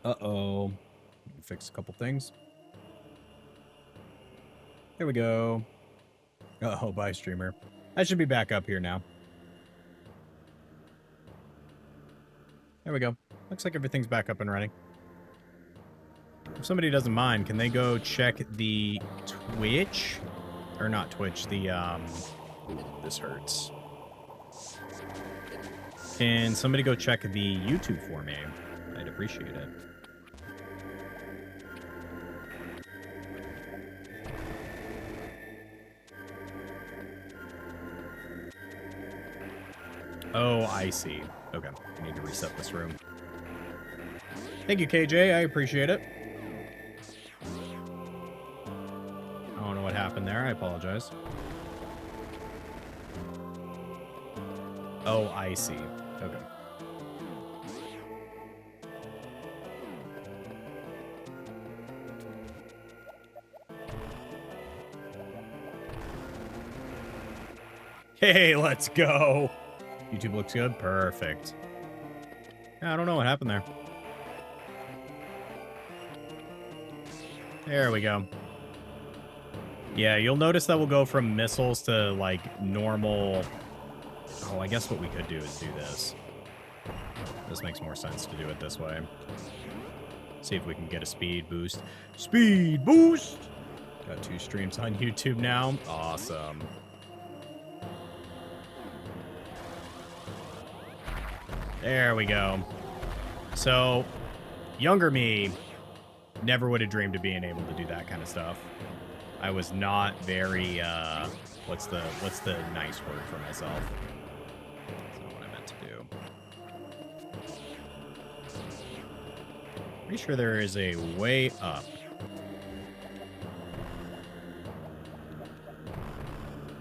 Uh-oh. Fix a couple things. There we go. Uh-oh, bye, streamer. I should be back up here now. There we go. Looks like everything's back up and running. If somebody doesn't mind, can they go check the Twitch? Or not Twitch, the, Ooh, this hurts. Can somebody go check the YouTube for me? I'd appreciate it. Oh, I see. Okay, I need to reset this room. Thank you, KJ. I appreciate it. I don't know what happened there. I apologize. Oh, I see. Okay. Hey, let's go. YouTube looks good. Perfect. I don't know what happened there. There we go. Yeah, you'll notice that we'll go from missiles to, like, normal... Oh, I guess what we could do is do this. This makes more sense to do it this way. See if we can get a speed boost. Speed boost! Got 2 streams on YouTube now. Awesome. There we go. So, younger me never would have dreamed of being able to do that kind of stuff. I was not very, what's the nice word for myself? That's not what I meant to do. Pretty sure there is a way up.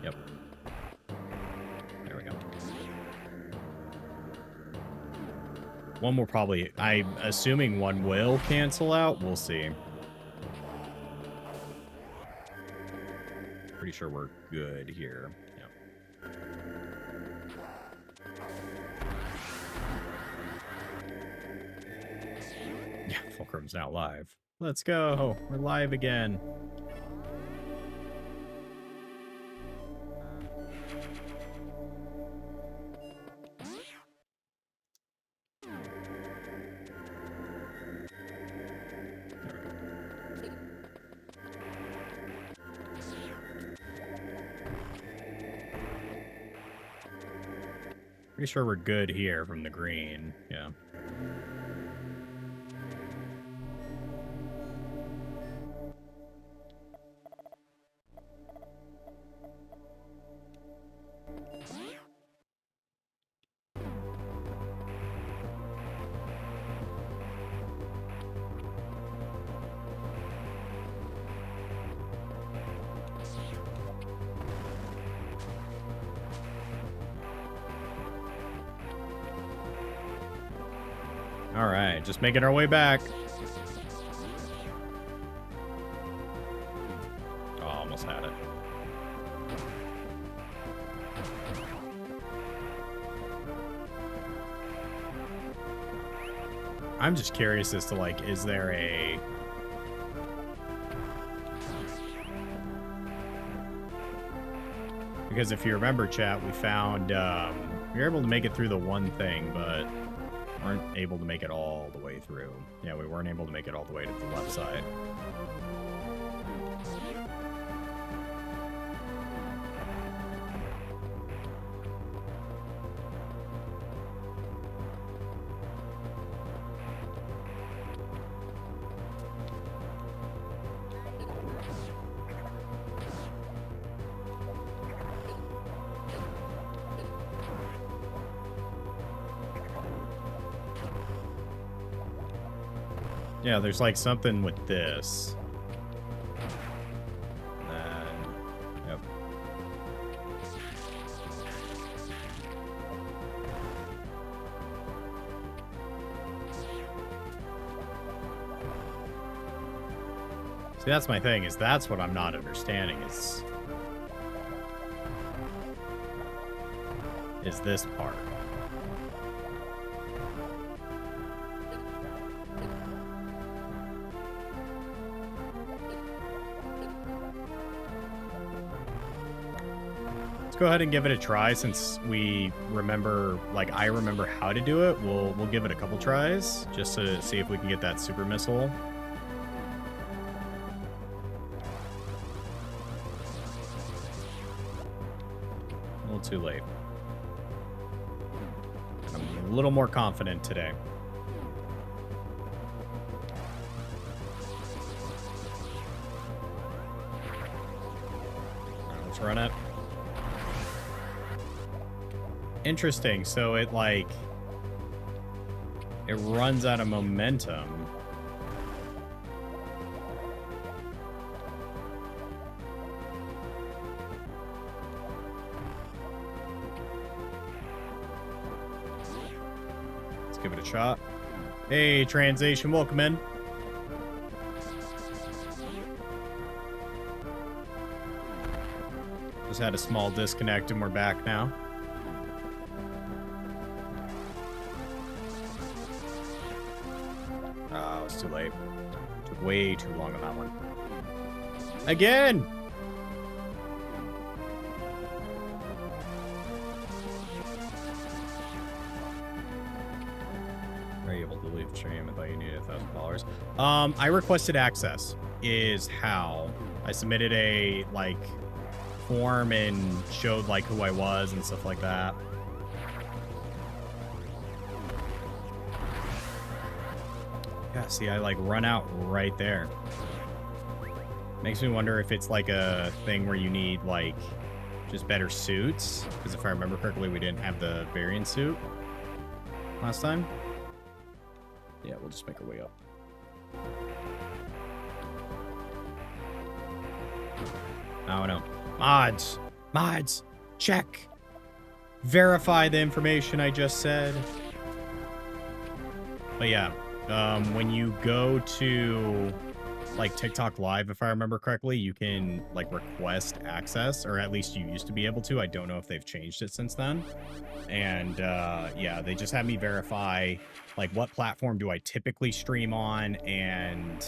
Yep. There we go. One will probably, I'm assuming one will cancel out. We'll see. Pretty sure we're good here. Yep. Yeah, Fulcrum's now live. Let's go. We're live again. Pretty sure we're good here from the green. Yeah. All right, just making our way back. Oh, almost had it. I'm just curious as to, like, is there a... Because if you remember, chat, we found, we were able to make it through the one thing, but weren't able to make it all the way through. Yeah, we weren't able to make it all the way to the left side. Yeah, there's like something with this. And then, yep. See, that's my thing, is that's what I'm not understanding is this part. go ahead and give it a try since we remember, like, I remember how to do it. We'll give it a couple tries just to see if we can get that super missile. A little too late. I'm a little more confident today. Let's run it. Interesting. So it, like, it runs out of momentum. Let's give it a shot. Hey, Translation, welcome in. Just had a small disconnect and we're back now. Oh, it's too late. Took way too long on that one. Again! Are you able to leave stream? I thought you needed $1,000. I requested access is how. I submitted a, like, form and showed, like, who I was and stuff like that. Yeah, see, I, like, run out right there. Makes me wonder if it's, like, a thing where you need, like, just better suits. Because if I remember correctly, we didn't have the variant suit last time. Yeah, we'll just make our way up. Oh, no. Mods, check. Verify the information I just said. But yeah, when you go to, like, TikTok Live, if I remember correctly, you can, like, request access, or at least you used to be able to. I don't know if they've changed it since then. And, yeah, they just had me verify, like, what platform do I typically stream on, and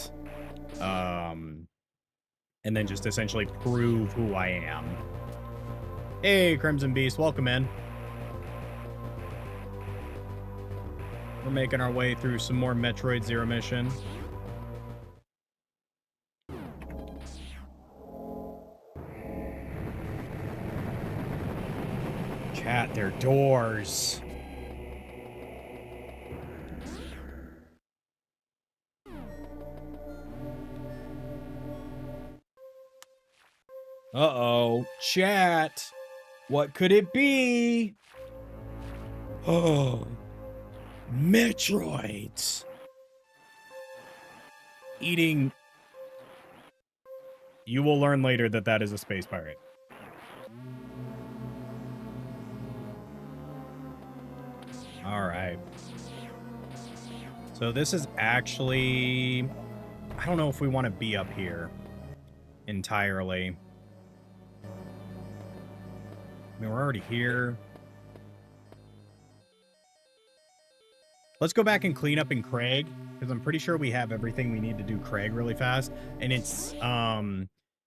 then just essentially prove who I am. Hey, Crimson Beast, welcome in. We're making our way through some more Metroid Zero Mission. Chat, their doors. Uh-oh. Chat. What could it be? Oh. Metroids. Eating. You will learn later that that is a space pirate. All right. So this is actually... I don't know if we want to be up here entirely. I mean, we're already here. Let's go back and clean up in Craig, because I'm pretty sure we have everything we need to do Craig really fast. And it's,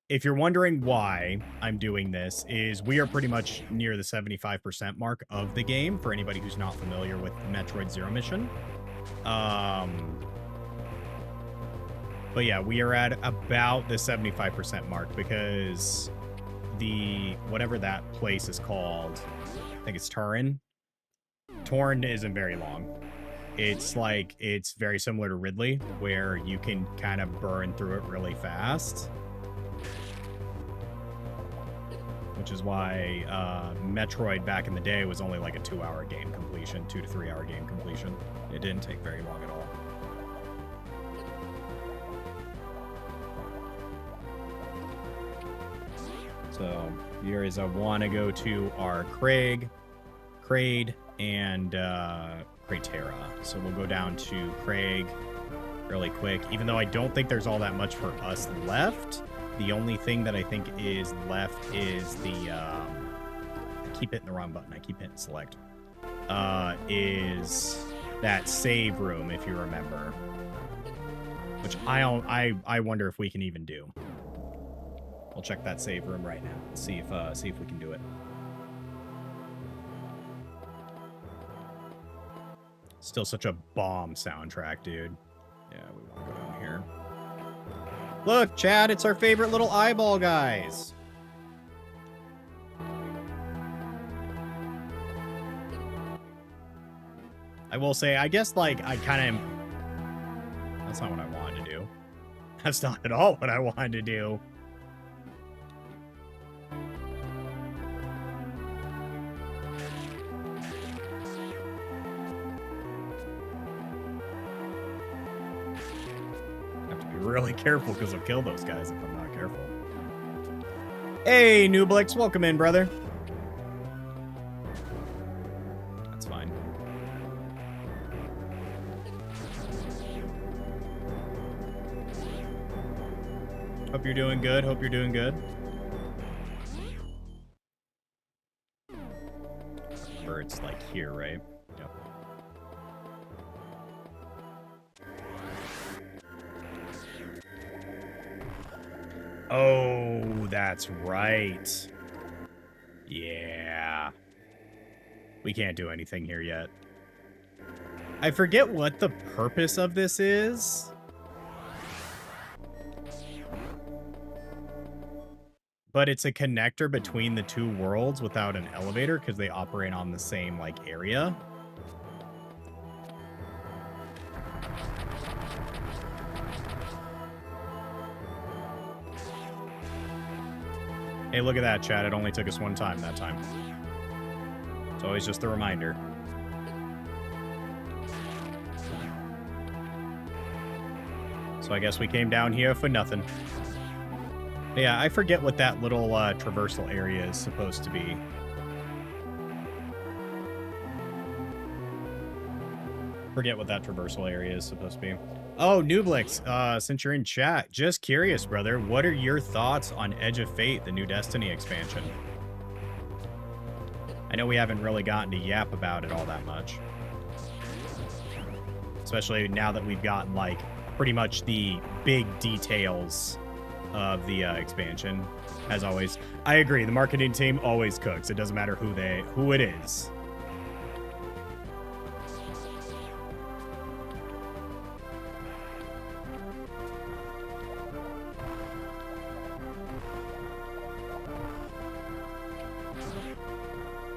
if you're wondering why I'm doing this, is we are pretty much near the 75% mark of the game, for anybody who's not familiar with Metroid Zero Mission. But yeah, we are at about the 75% mark, because the, whatever that place is called, I think it's Turin. Torn isn't very long. It's like, it's very similar to Ridley, where you can kind of burn through it really fast. Which is why Metroid back in the day was only like a 2-hour game completion, 2 to 3 hour game completion. It didn't take very long at all. So here is I want to go to our Craig, Kraid, and Cratera. So we'll go down to Craig really quick, even though I don't think there's all that much for us left. The only thing that I think is left is the I keep hitting the wrong button. I keep hitting select. Is that save room, if you remember, which I wonder if we can even do. We'll check that save room right now. See if we can do it. Still such a bomb soundtrack, dude. Yeah, we want to go down here. Look, Chad, it's our favorite little eyeball guys. I will say, I guess, like, I kind of... That's not what I wanted to do. That's not at all what I wanted to do. Have to be really careful because I'll kill those guys if I'm not careful. Hey, Nublix, welcome in, brother. That's fine. Hope you're doing good. Hope you're doing good. Or it's like here, right? Yep. Oh, that's right. Yeah. We can't do anything here yet. I forget what the purpose of this is. But it's a connector between the two worlds without an elevator because they operate on the same, like, area. Hey, look at that, Chad. It only took us one time that time. It's always just a reminder. So I guess we came down here for nothing. Yeah, I forget what that little traversal area is supposed to be. Forget what that traversal area is supposed to be. Oh, Nublix, since you're in chat, just curious, brother, what are your thoughts on Edge of Fate, the new Destiny expansion? I know we haven't really gotten to yap about it all that much. Especially now that we've gotten, like, pretty much the big details of the expansion. As always, I agree. The marketing team always cooks. It doesn't matter who it is.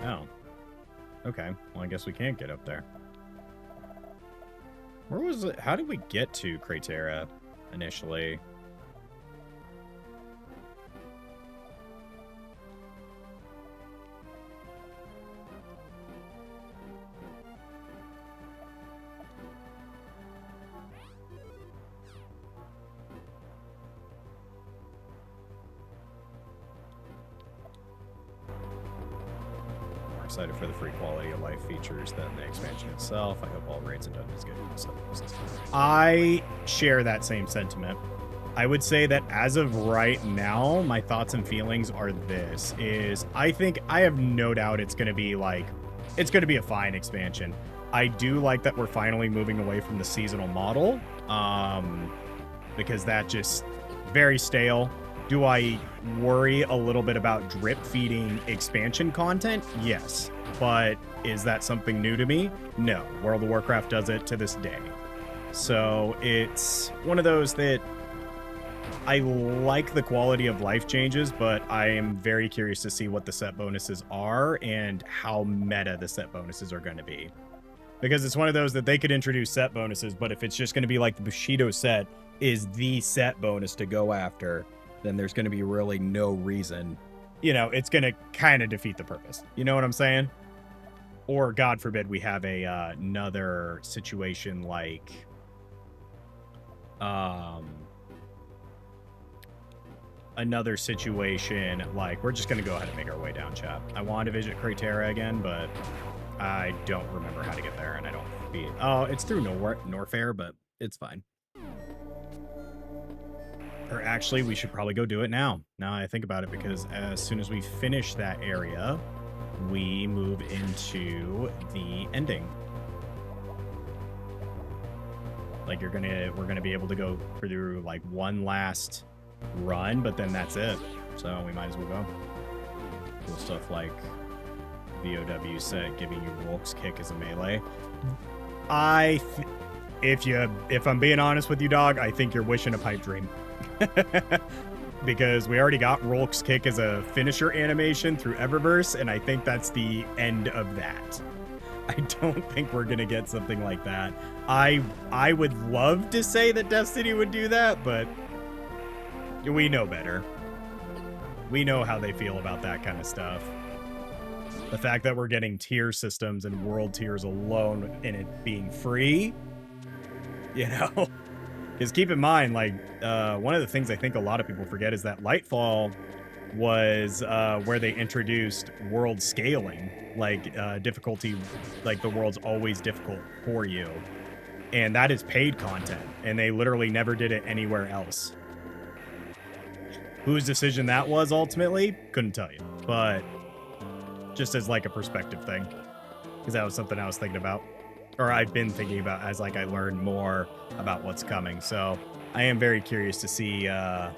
Oh. Okay. Well, I guess we can't get up there. Where was it? How did we get to Cratera initially? Excited for the free quality of life features than the expansion itself. I hope all raids and dungeons get good. I share that same sentiment. I would say that as of right now, my thoughts and feelings are this, is I think I have no doubt it's going to be like, it's going to be a fine expansion. I do like that we're finally moving away from the seasonal model, because that just very stale. Do I worry a little bit about drip feeding expansion content? Yes. But is that something new to me? No. World of Warcraft does it to this day. So it's one of those that I like the quality of life changes, but I am very curious to see what the set bonuses are and how meta the set bonuses are going to be. Because it's one of those that they could introduce set bonuses, but if it's just going to be like the Bushido set is the set bonus to go after, then there's going to be really no reason. You know, it's going to kind of defeat the purpose. You know what I'm saying? Or, God forbid, we have a another situation like... another situation like... We're just going to go ahead and make our way down, chat. I wanted to visit Cratera again, but I don't remember how to get there, and I don't... Oh, it's through Norfair, but it's fine. Or actually, we should probably go do it now. Now I think about it, because as soon as we finish that area, we move into the ending. Like we're gonna be able to go through like one last run, but then that's it. So we might as well go. Cool stuff like VOW set giving you Wolf's Kick as a melee. If I'm being honest with you, dog, I think you're wishing a pipe dream. Because we already got Rolk's kick as a finisher animation through Eververse, and I think that's the end of that. I don't think we're gonna get something like that. I would love to say that Destiny would do that, but we know better. We know how they feel about that kind of stuff. The fact that we're getting tier systems and world tiers alone and it being free, you know? Because keep in mind, like, one of the things I think a lot of people forget is that Lightfall was where they introduced world scaling, like difficulty, like the world's always difficult for you. And that is paid content, and they literally never did it anywhere else. Whose decision that was ultimately, couldn't tell you. But just as like a perspective thing, because that was something I was thinking about. Or I've been thinking about as like I learned more about what's coming. So I am very curious to see. I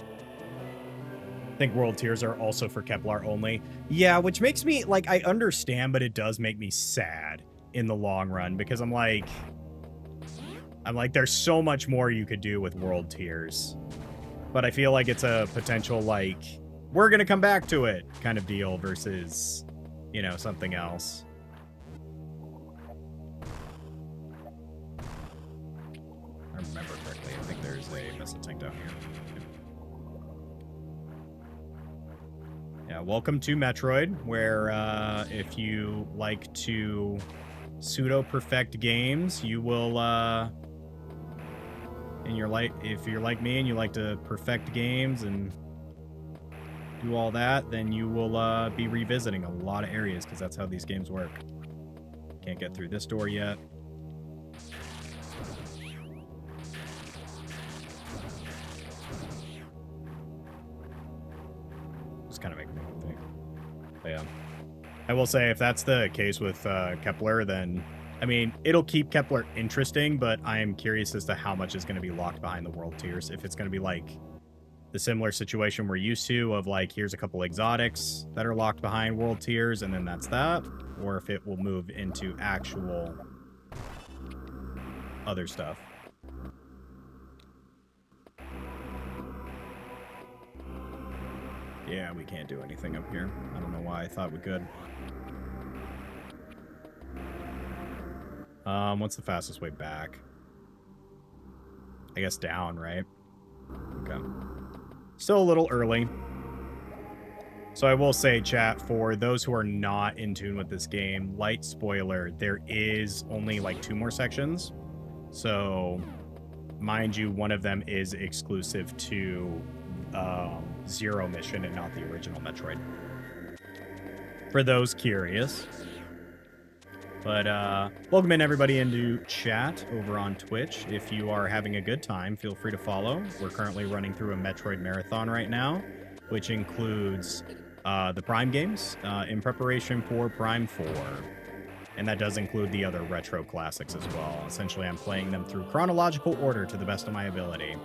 think world tiers are also for Kepler only. Yeah, which makes me like, I understand, but it does make me sad in the long run because I'm like, there's so much more you could do with world tiers. But I feel like it's a potential like, we're going to come back to it kind of deal versus, you know, something else. I remember correctly, I think there's a missile tank down here. Yeah, welcome to Metroid, where if you like to pseudo-perfect games, you will, and if you're like me and you like to perfect games and do all that, then you will be revisiting a lot of areas, because that's how these games work. Can't get through this door yet. Kind of make me think. But yeah, I will say if that's the case with Kepler, then I mean it'll keep Kepler interesting, but I am curious as to how much is going to be locked behind the world tiers. If it's going to be like the similar situation we're used to of like, here's a couple exotics that are locked behind world tiers and then that's that, or if it will move into actual other stuff. Yeah, we can't do anything up here. I don't know why I thought we could. What's the fastest way back? I guess down, right? Okay. Still a little early. So I will say, chat, for those who are not in tune with this game, light spoiler, there is only like 2 more sections. So, mind you, one of them is exclusive to Zero mission and not the original Metroid. For those curious. But welcome in everybody into chat over on Twitch. If you are having a good time, feel free to follow. We're currently running through a Metroid marathon right now, which includes the Prime games in preparation for Prime 4. And that does include the other retro classics as well. Essentially, I'm playing them through chronological order to the best of my ability.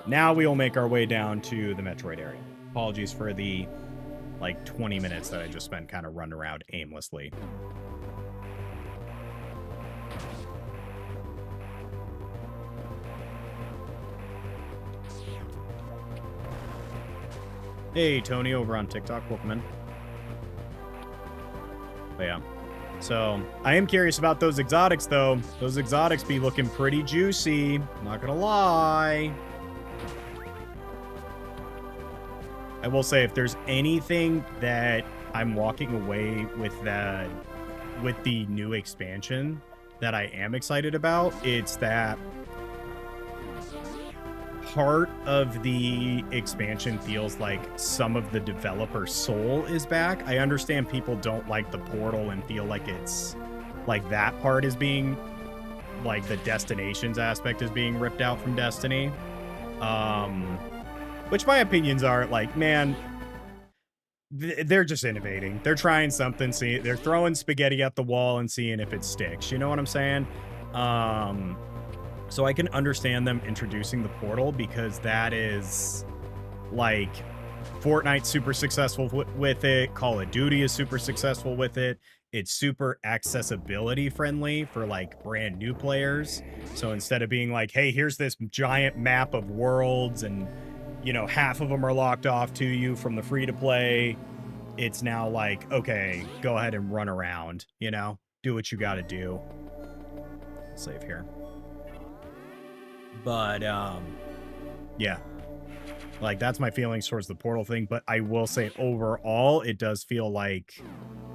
Now we will make our way down to the Metroid area. Apologies for the, like, 20 minutes that I just spent kind of running around aimlessly. Hey, Tony over on TikTok. Welcome in. But yeah. So, I am curious about those exotics, though. Those exotics be looking pretty juicy. Not gonna lie. I will say, if there's anything that I'm walking away with the new expansion that I am excited about, it's that part of the expansion feels like some of the developer soul is back. I understand people don't like the portal and feel like it's like that part is being, like, the destinations aspect is being ripped out from Destiny. Which my opinions are, like, man, they're just innovating. They're trying something. See, they're throwing spaghetti at the wall and seeing if it sticks. You know what I'm saying? So I can understand them introducing the portal, because that is, like, Fortnite's super successful with it. Call of Duty is super successful with it. It's super accessibility friendly for like brand new players. So instead of being like, hey, here's this giant map of worlds and, you know, half of them are locked off to you from the free to play, it's now like, okay, go ahead and run around, you know, do what you got to do. Save here. But, yeah. Like, that's my feelings towards the Portal thing, but I will say overall, it does feel like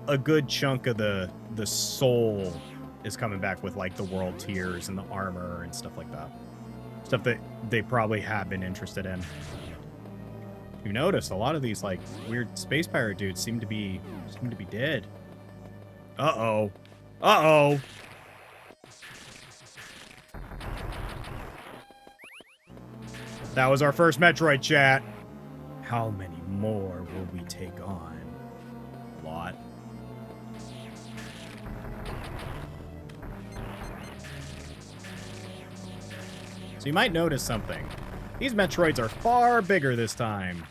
a good chunk of the soul is coming back with, like, the world tiers and the armor and stuff like that. Stuff that they probably have been interested in. You notice a lot of these, like, weird space pirate dudes seem to be dead. Uh-oh. Uh-oh! That was our first Metroid chat. How many more will we take on? A lot. So you might notice something. These Metroids are far bigger this time.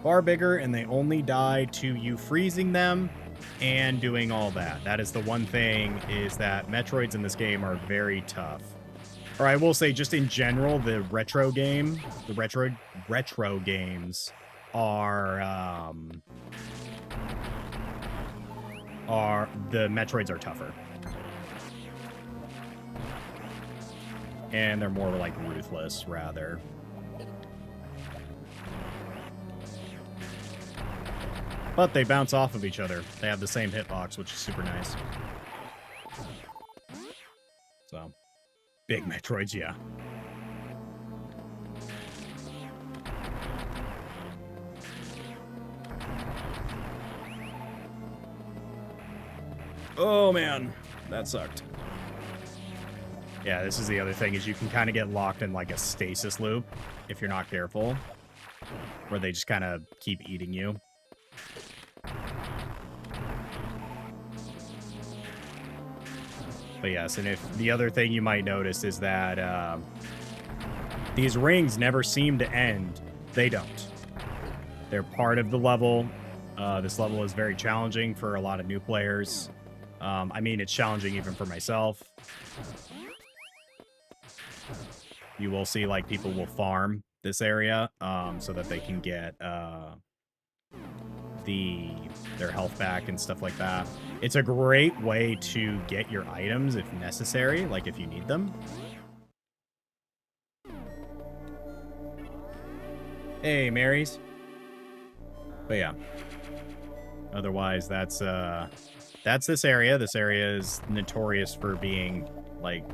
Far bigger, and they only die to you freezing them and doing all that. That is the one thing, is that Metroids in this game are very tough. Or I will say, just in general, the retro games the Metroids are tougher. And they're more like ruthless, rather. But they bounce off of each other. They have the same hitbox, which is super nice. So, big Metroids, yeah. Oh, man. That sucked. Yeah, this is the other thing, is you can kind of get locked in like a stasis loop if you're not careful, where they just kind of keep eating you. But yes, and if the other thing you might notice is that these rings never seem to end. They don't. They're part of the level. This level is very challenging for a lot of new players. I mean, it's challenging even for myself. You will see, like, people will farm this area so that they can get their health back and stuff like that. It's a great way to get your items if necessary, like if you need them. Hey, Marys. But yeah. Otherwise, that's this area. This area is notorious for being, like,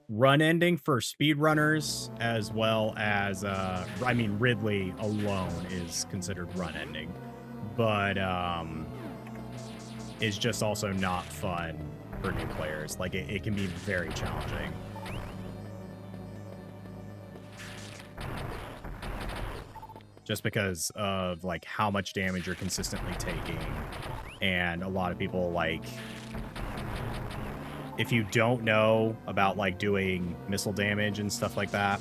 run ending for speedrunners, as well as, I mean, Ridley alone is considered run ending, but is just also not fun for new players. Like, it can be very challenging. Just because of, like, how much damage you're consistently taking, and a lot of people, like, if you don't know about, like, doing missile damage and stuff like that,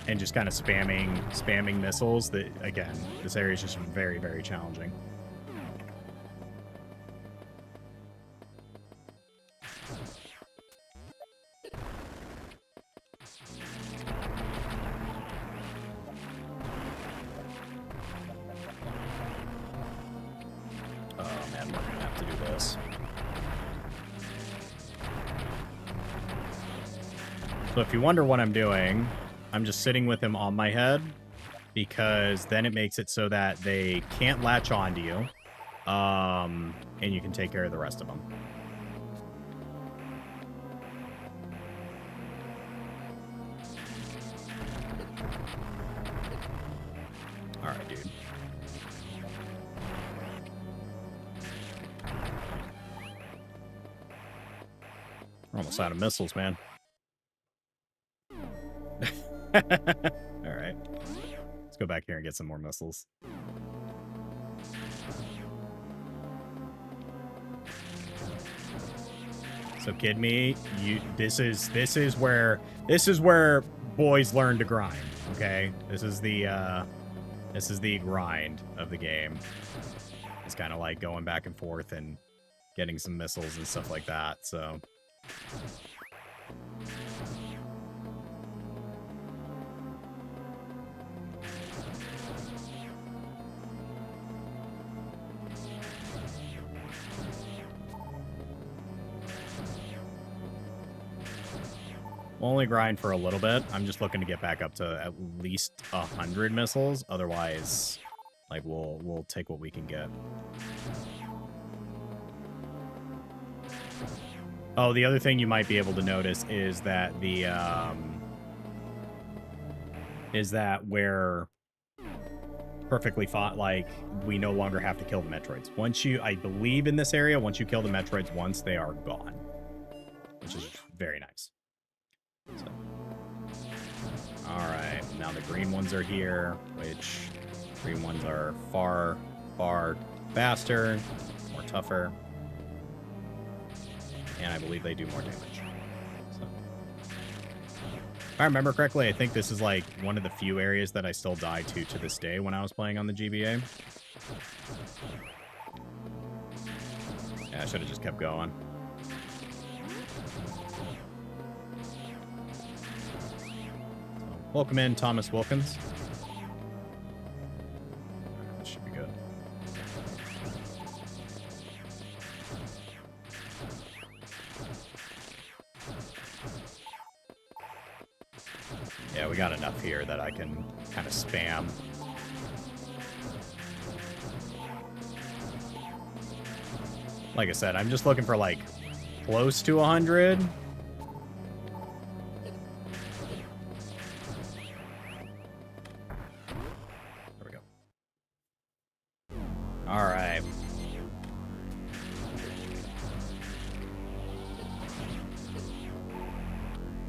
and just kind of spamming missiles, that, again, this area is just very, very challenging. Oh man, we're gonna have to do this. So if you wonder what I'm doing, I'm just sitting with him on my head, because then it makes it so that they can't latch onto you, and you can take care of the rest of them. All right, dude. We're almost out of missiles, man. All right. Let's go back here and get some more missiles. So kid me, this is where boys learn to grind, okay? This is the grind of the game. It's kind of like going back and forth and getting some missiles and stuff like that, so we'll only grind for a little bit. I'm just looking to get back up to at least 100 missiles. Otherwise, like, we'll take what we can get. Oh, the other thing you might be able to notice is that where perfectly fought, like, we no longer have to kill the Metroids. I believe in this area, once you kill the Metroids once, they are gone, which is very nice. So, all right, now the green ones are here, which green ones are far faster, more tougher, and I believe they do more damage. So, if I remember correctly, I think this is like one of the few areas that I still die to this day when I was playing on the GBA. Yeah, I should have just kept going. Welcome in, Thomas Wilkins. This should be good. Yeah, we got enough here that I can kind of spam. Like I said, I'm just looking for, like, close to 100. All right.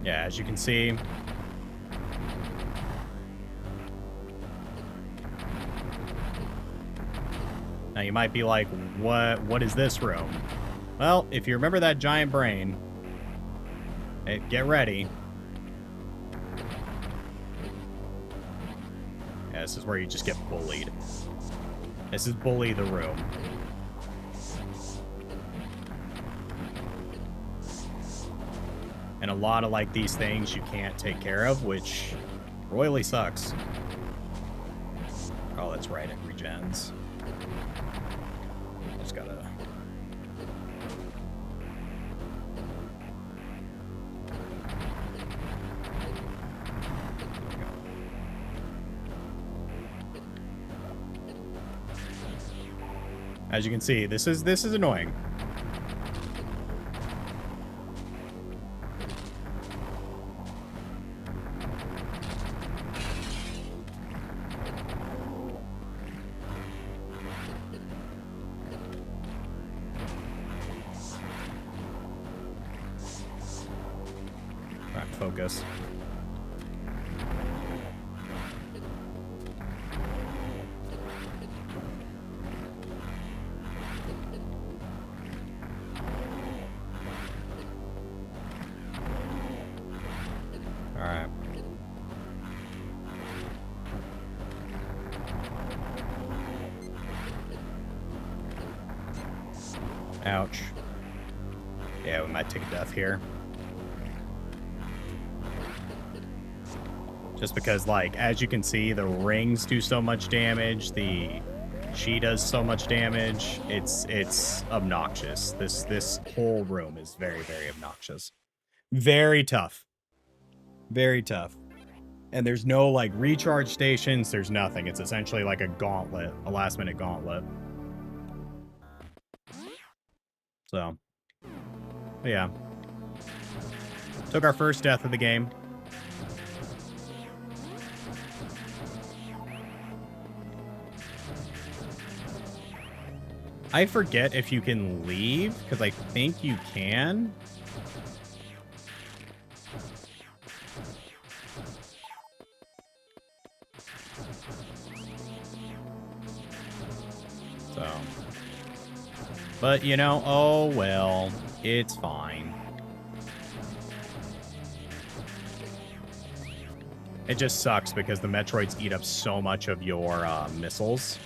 Yeah, as you can see, now you might be like, what is this room? Well, if you remember that giant brain, get ready. Yeah, this is where you just get bullied. This is bully the room. And a lot of, like, these things you can't take care of, which royally sucks. Oh, that's right, it regens. I just gotta... As you can see, this is annoying. Right, focus. Ouch. Yeah, we might take a death here. Just because, like, as you can see, the rings do so much damage, she does so much damage. It's obnoxious. This whole room is very, very obnoxious. Very tough. Very tough. And there's no, like, recharge stations. There's nothing. It's essentially like a gauntlet, a last-minute gauntlet. So, but yeah. Took our first death of the game. I forget if you can leave, because I think you can. So, But, you know, oh well. It's fine. It just sucks because the Metroids eat up so much of your missiles.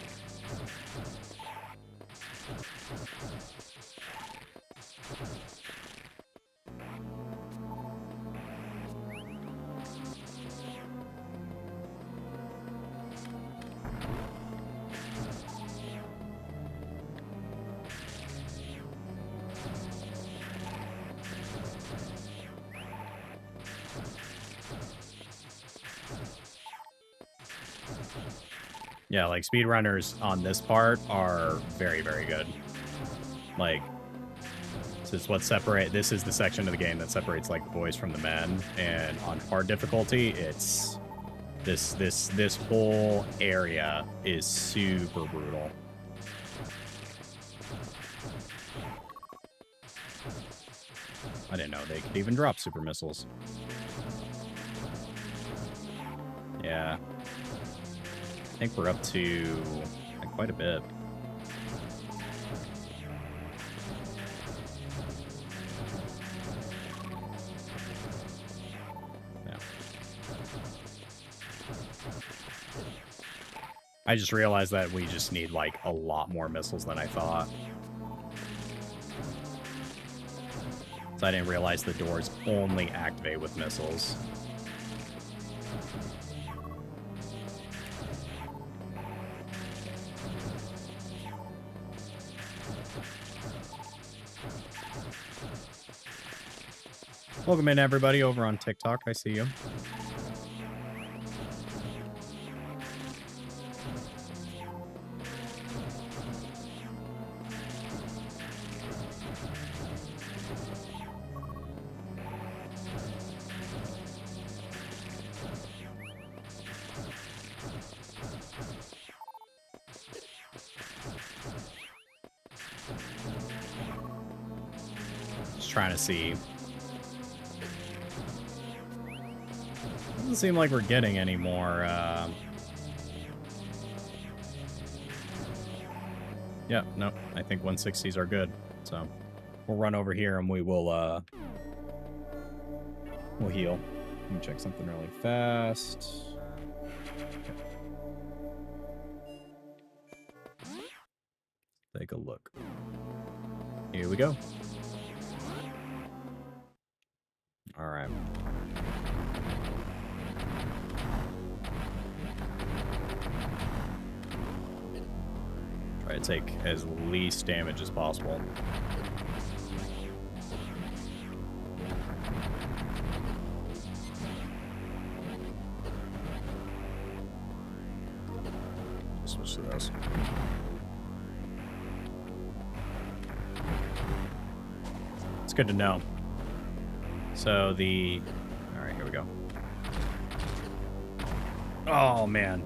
Yeah, like, speedrunners on this part are very, very good. Like, this is what this is the section of the game that separates, like, the boys from the men. And on hard difficulty, it's... This whole area is super brutal. I didn't know they could even drop super missiles. Yeah. I think we're up to like, quite a bit. Yeah. I just realized that we just need like a lot more missiles than I thought. So I didn't realize the doors only activate with missiles. Welcome in, everybody, over on TikTok. I see you. Just trying to see. Doesn't seem like we're getting any more, Yeah, no, I think 160s are good. So, we'll run over here and we will, we'll heal. Let me check something really fast. Okay. Take a look. Here we go. All right. Try to take as least damage as possible. Switch to those. It's good to know. So the... All right, here we go. Oh, man.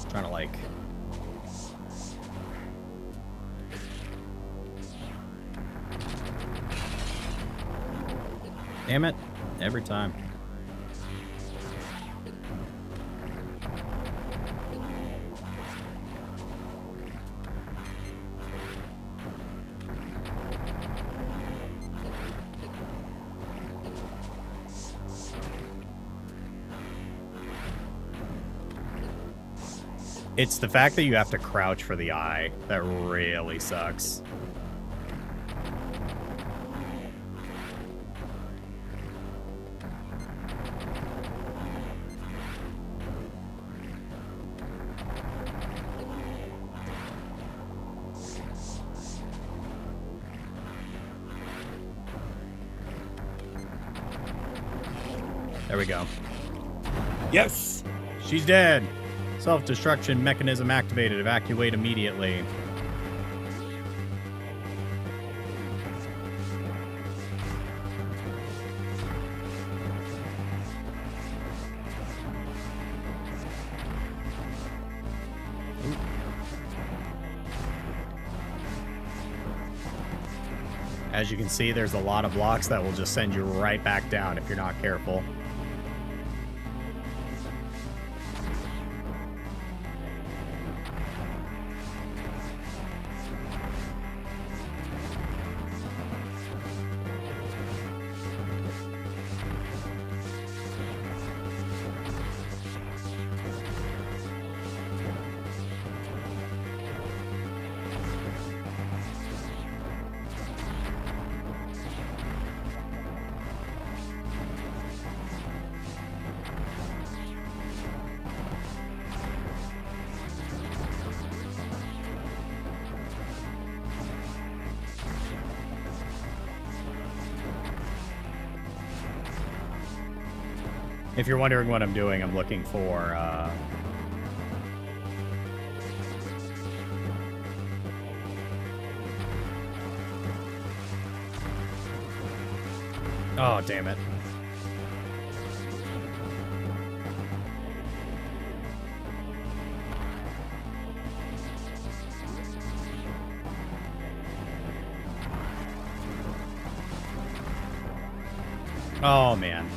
Trying to, like... Damn it. Every time. It's the fact that you have to crouch for the eye that really sucks. There we go. Yes! She's dead! Self-destruction mechanism activated. Evacuate immediately. As you can see, there's a lot of blocks that will just send you right back down if you're not careful. If you're wondering what I'm doing, I'm looking for... Oh, damn it. Oh, man.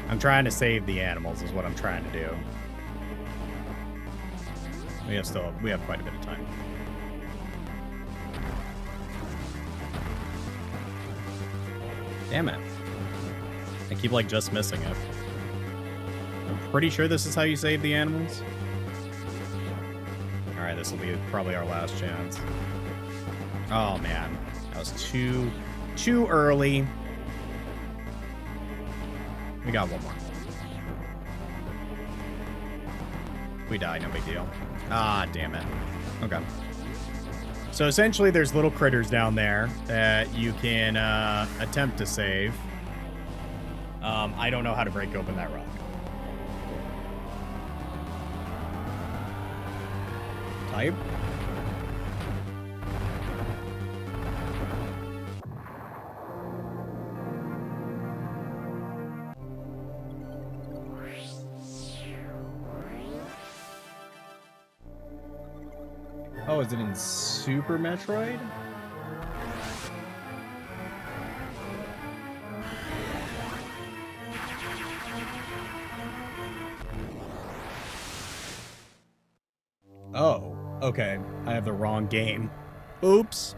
I'm trying to save the animals is what I'm trying to do. We have quite a bit of time. Damn it. I keep, like, just missing it. I'm pretty sure this is how you save the animals. Alright, this will be probably our last chance. Oh, man. That was too early. We got one more. We die, no big deal. Ah, damn it. Okay. So essentially, there's little critters down there that you can attempt to save. I don't know how to break open that rock. Type. Oh, is it in Super Metroid? Oh, okay. I have the wrong game. Oops.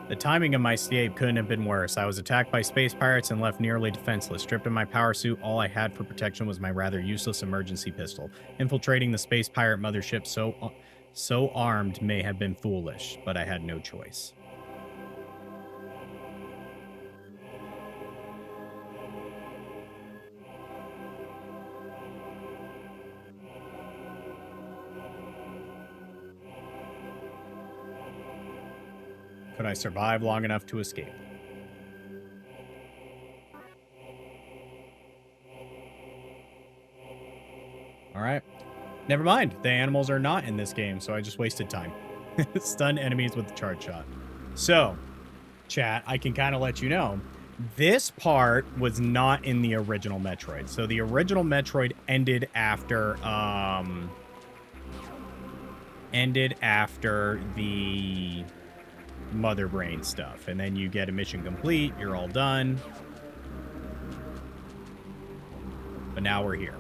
The timing of my escape couldn't have been worse. I was attacked by space pirates and left nearly defenseless. Stripped of my power suit, all I had for protection was my rather useless emergency pistol. Infiltrating the space pirate mothership so armed may have been foolish, but I had no choice. Could I survive long enough to escape? All right. Never mind. The animals are not in this game, so I just wasted time. Stun enemies with the charge shot. So, chat, I can kind of let you know. This part was not in the original Metroid. So the original Metroid ended after the Mother Brain stuff, and then you get a mission complete, you're all done. But now we're here.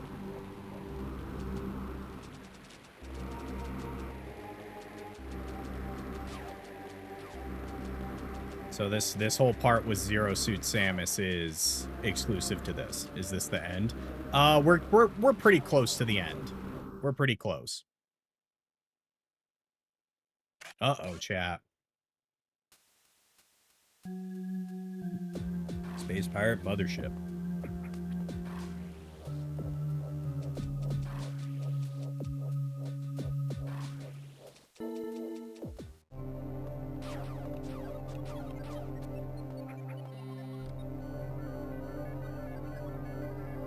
So this whole part with Zero Suit Samus is exclusive to this. Is this the end? We're pretty close to the end. We're pretty close. Uh-oh, chat. Space Pirate Mothership.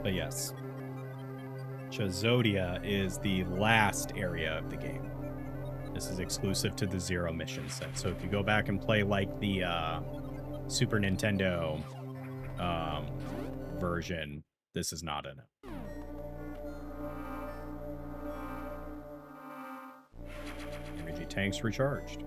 But yes, Chazodia is the last area of the game. This is exclusive to the Zero mission set. So if you go back and play like the Super Nintendo version, this is not in it. Energy tanks recharged.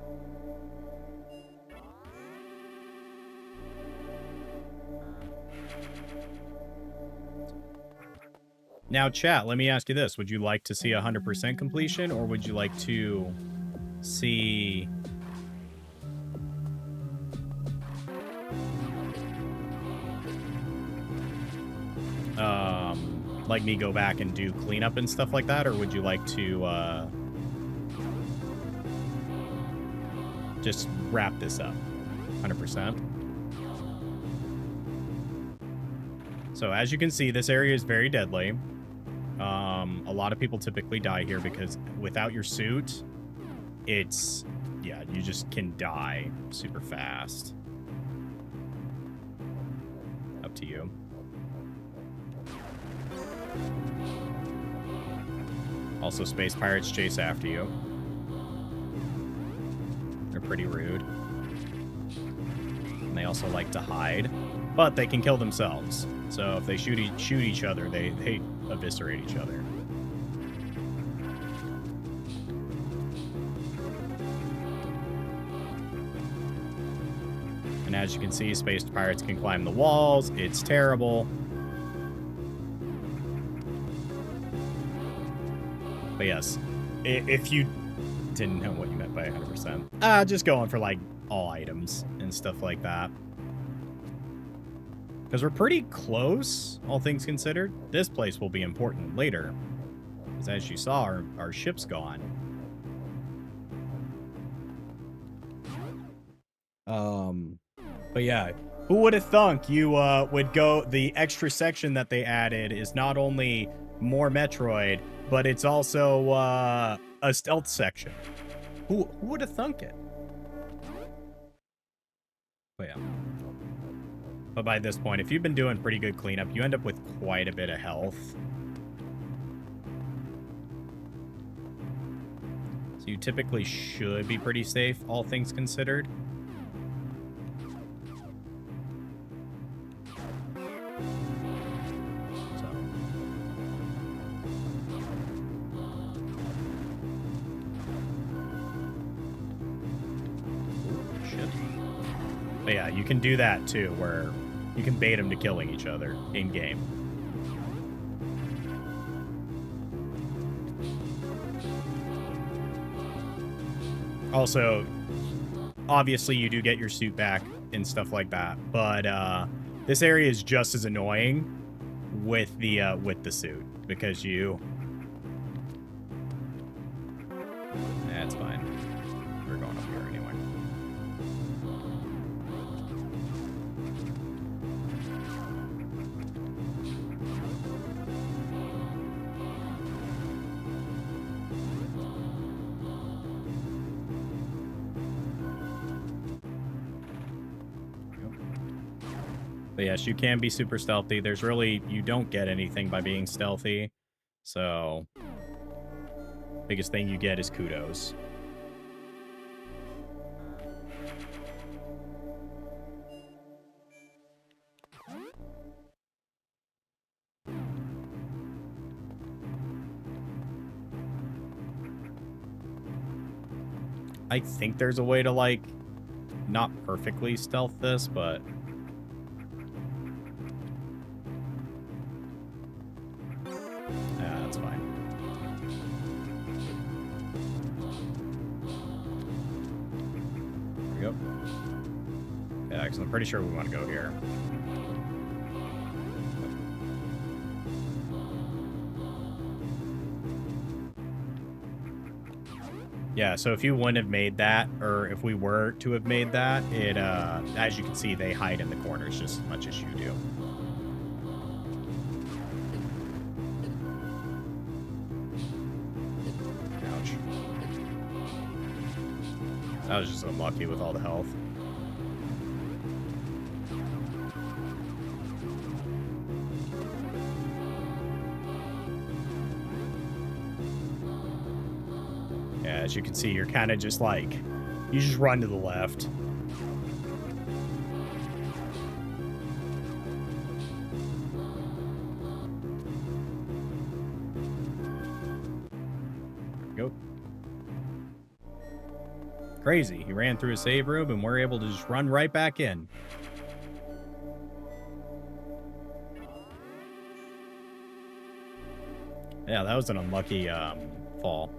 Now, chat, let me ask you this. Would you like to see 100% completion, or would you like to see... like me go back and do cleanup and stuff like that, or would you like to, just wrap this up. 100%. So as you can see, this area is very deadly. A lot of people typically die here because without your suit, it's, yeah, you just can die super fast. Up to you. Also, space pirates chase after you. They're pretty rude. And they also like to hide, but they can kill themselves. So if they shoot each other, they eviscerate each other. And as you can see, space pirates can climb the walls. It's terrible. But yes, if you didn't know what you meant by 100%, just going for like all items and stuff like that. Because we're pretty close, all things considered. This place will be important later. Because as you saw, our ship's gone. But yeah, who would have thunk you would go... The extra section that they added is not only more Metroid, but it's also a stealth section. Who would have thunk it? But yeah. But by this point, if you've been doing pretty good cleanup, you end up with quite a bit of health. So you typically should be pretty safe, all things considered. But yeah, you can do that too, where you can bait them to killing each other in-game. Also, obviously you do get your suit back and stuff like that, but this area is just as annoying with the suit, because you... That's fine. We're going up here anyway. But yes, you can be super stealthy. There's really, you don't get anything by being stealthy. So, biggest thing you get is kudos. I think there's a way to, like, not perfectly stealth this, but... yeah, that's fine. There we go. Yeah, because I'm pretty sure we want to go here. Yeah, so if you wouldn't have made that, or if we were to have made that, it, as you can see, they hide in the corners just as much as you do. Ouch. I was just unlucky with all the health. As you can see, you're kind of just like, you just run to the left. There we go. Crazy. He ran through a save room and we're able to just run right back in. Yeah, that was an unlucky fall.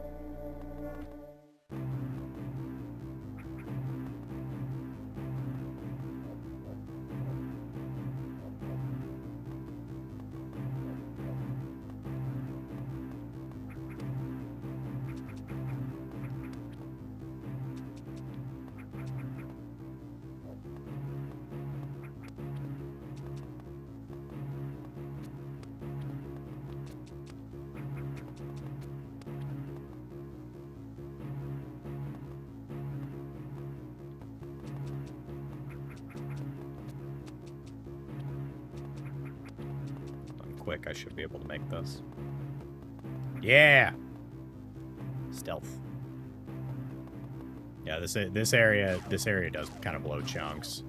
quick I should be able to make this. Yeah! Stealth. Yeah, this area does kind of blow chunks.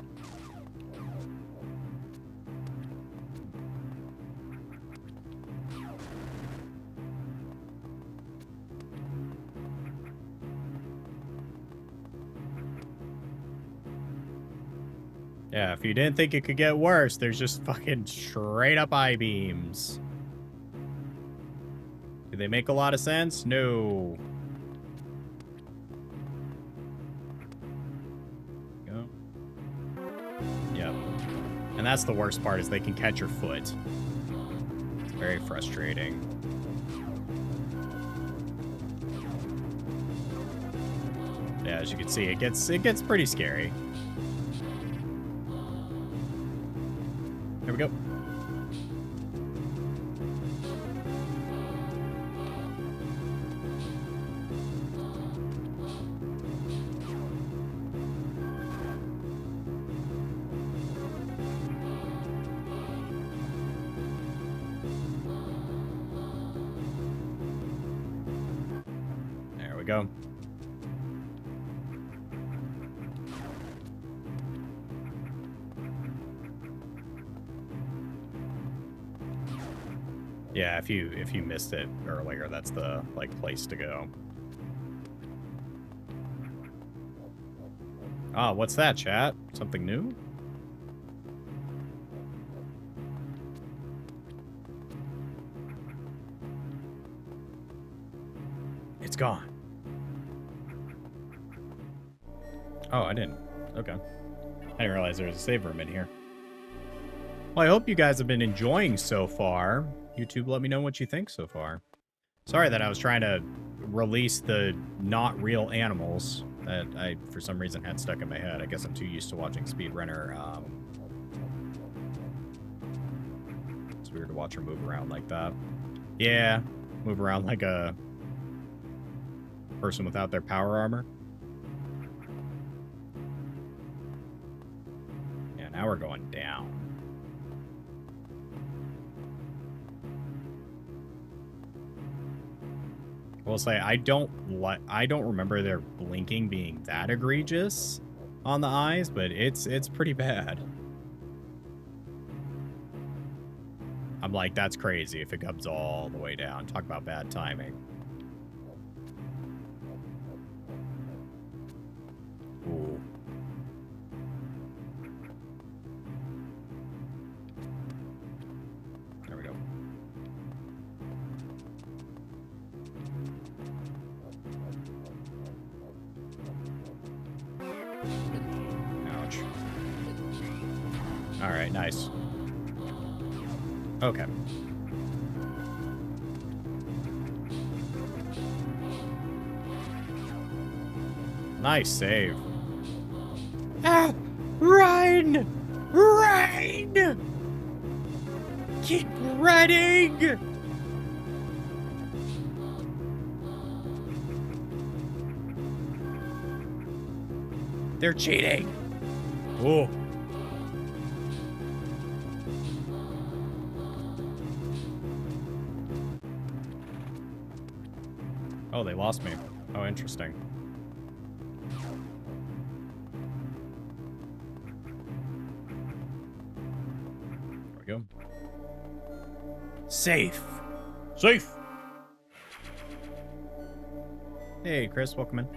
Yeah, if you didn't think it could get worse, there's just fucking straight up I-beams. Do they make a lot of sense? No. Go. Yep. And that's the worst part, is they can catch your foot. It's very frustrating. Yeah, as you can see, it gets pretty scary. Here we go. There we go. Yeah, if you missed it earlier, that's the place to go. Ah, what's that, chat? Something new? It's gone. Oh, I didn't. Okay. I didn't realize there was a save room in here. Well, I hope you guys have been enjoying so far. YouTube, let me know what you think so far. Sorry that I was trying to release the not real animals that I, for some reason, had stuck in my head. I guess I'm too used to watching Speedrunner. It's weird to watch her move around like that. Yeah, move around like a person without their power armor. Yeah, now we're going down. I will say I don't remember their blinking being that egregious on the eyes, but it's pretty bad. I'm like, that's crazy if it comes all the way down. Talk about bad timing. Ooh. There we go. Ouch. All right, nice. Okay. Nice save. Ah! Run! Run! Keep running! They're cheating. Oh. Oh, they lost me. Oh, interesting. There we go. Safe. Safe. Hey, Chris, welcome in.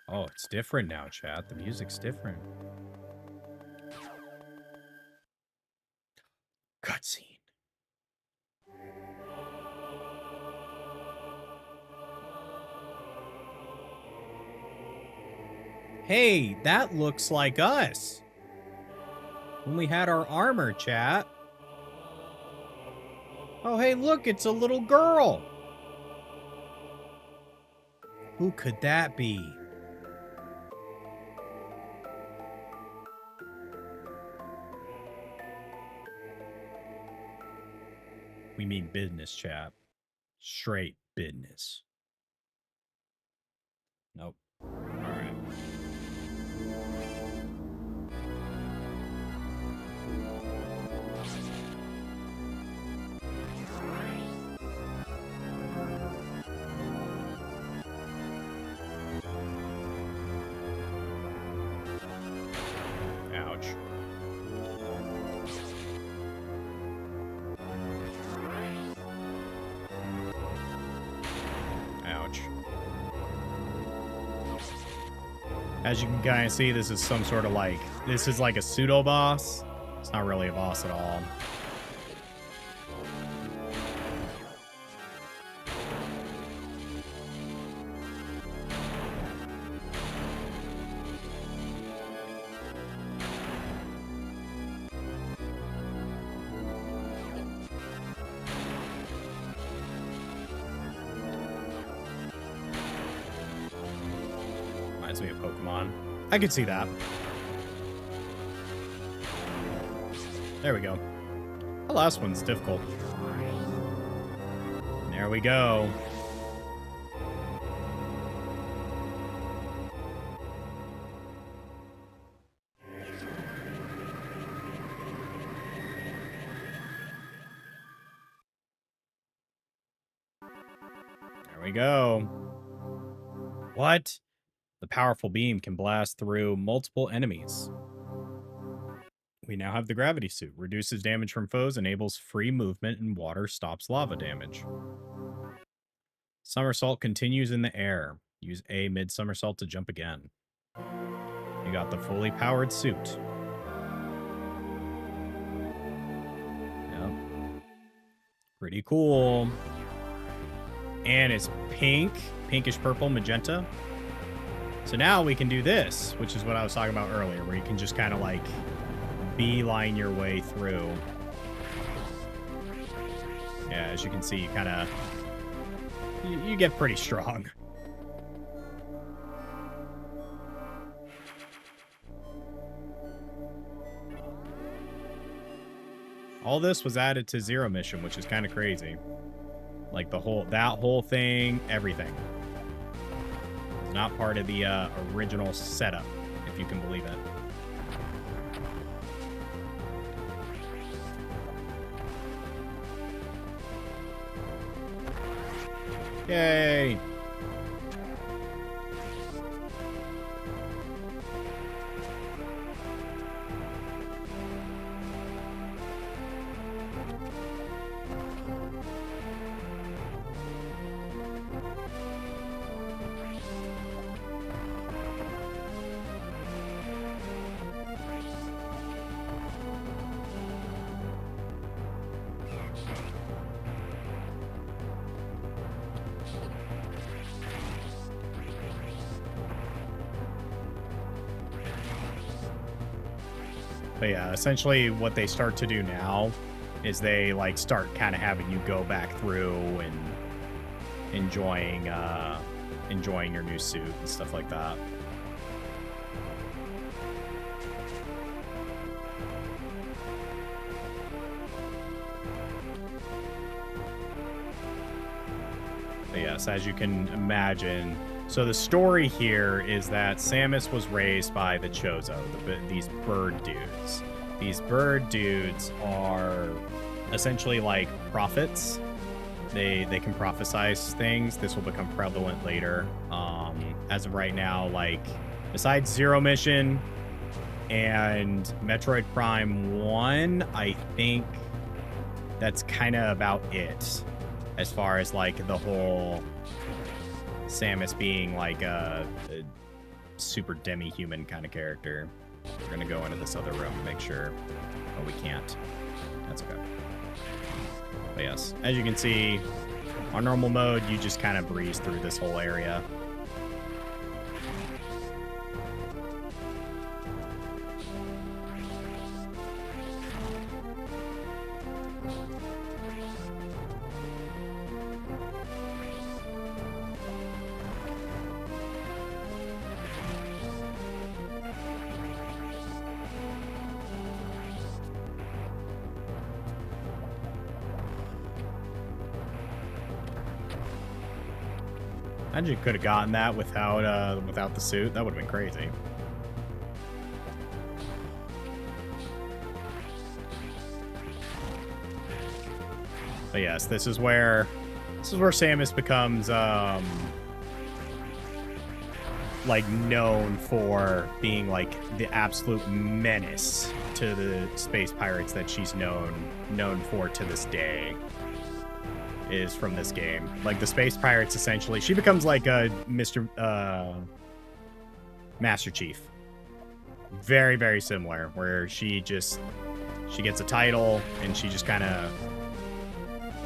Oh, it's different now, chat. The music's different. Cutscene. Hey, that looks like us. When we had our armor, chat. Oh, hey, look, it's a little girl. Who could that be? We mean business, chat. Straight business. Nope. All right. Ouch. Ouch. As you can kind of see, this is some sort of like, this is like a pseudo boss. It's not really a boss at all. Reminds me of Pokemon. I could see that. There we go. The last one's difficult. There we go. There we go. What? The powerful beam can blast through multiple enemies. We now have the gravity suit. Reduces damage from foes, enables free movement, and water stops lava damage. Somersault continues in the air. Use A mid-somersault to jump again. You got the fully powered suit. Yep. Pretty cool. And it's pink, pinkish purple, magenta. So now we can do this, which is what I was talking about earlier, where you can just kind of like beeline your way through. Yeah, as you can see, you kind of, you get pretty strong. All this was added to Zero Mission, which is kind of crazy. Like that whole thing, everything. It's not part of the original setup, if you can believe it. Yay! But yeah, essentially what they start to do now is they like start kind of having you go back through and enjoying your new suit and stuff like that. But yes, as you can imagine, so the story here is that Samus was raised by the Chozo, these bird dudes. These bird dudes are essentially like prophets. They can prophesize things. This will become prevalent later. As of right now, like besides Zero Mission and Metroid Prime 1, I think that's kind of about it as far as like the whole Samus being like a super demi-human kind of character. We're gonna go into this other room and make sure. Oh, we can't. That's okay. But yes, as you can see, on normal mode, you just kind of breeze through this whole area. Imagine you could have gotten that without the suit. That would have been crazy. But yes, this is where Samus becomes like known for being like the absolute menace to the space pirates that she's known for to this day. Is from this game. Like the space pirates, essentially, she becomes like a Master Chief. Very, very similar, where she gets a title and she just kind of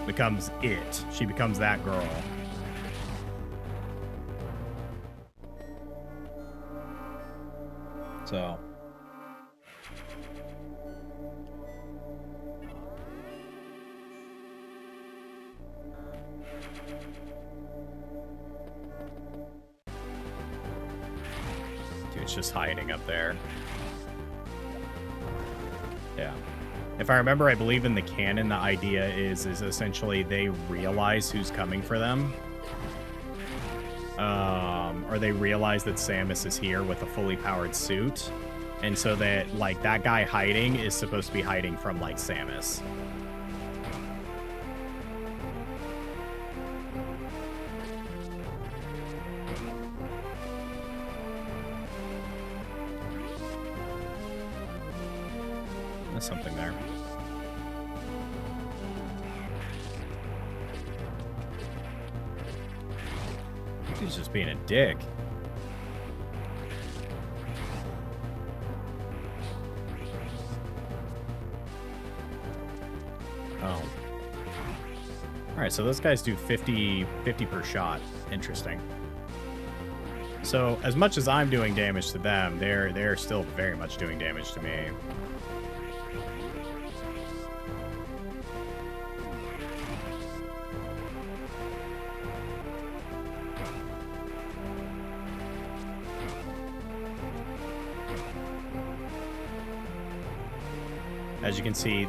becomes it. She becomes that girl. So. It's just hiding up there. Yeah. If I remember, I believe in the canon, the idea is essentially they realize who's coming for them. Or they realize that Samus is here with a fully powered suit. And so that, like, that guy hiding is supposed to be hiding from, like, Samus. There's something there. He's just being a dick. Oh. Alright, so those guys do 50 per shot. Interesting. So, as much as I'm doing damage to them, they're still very much doing damage to me. As you can see,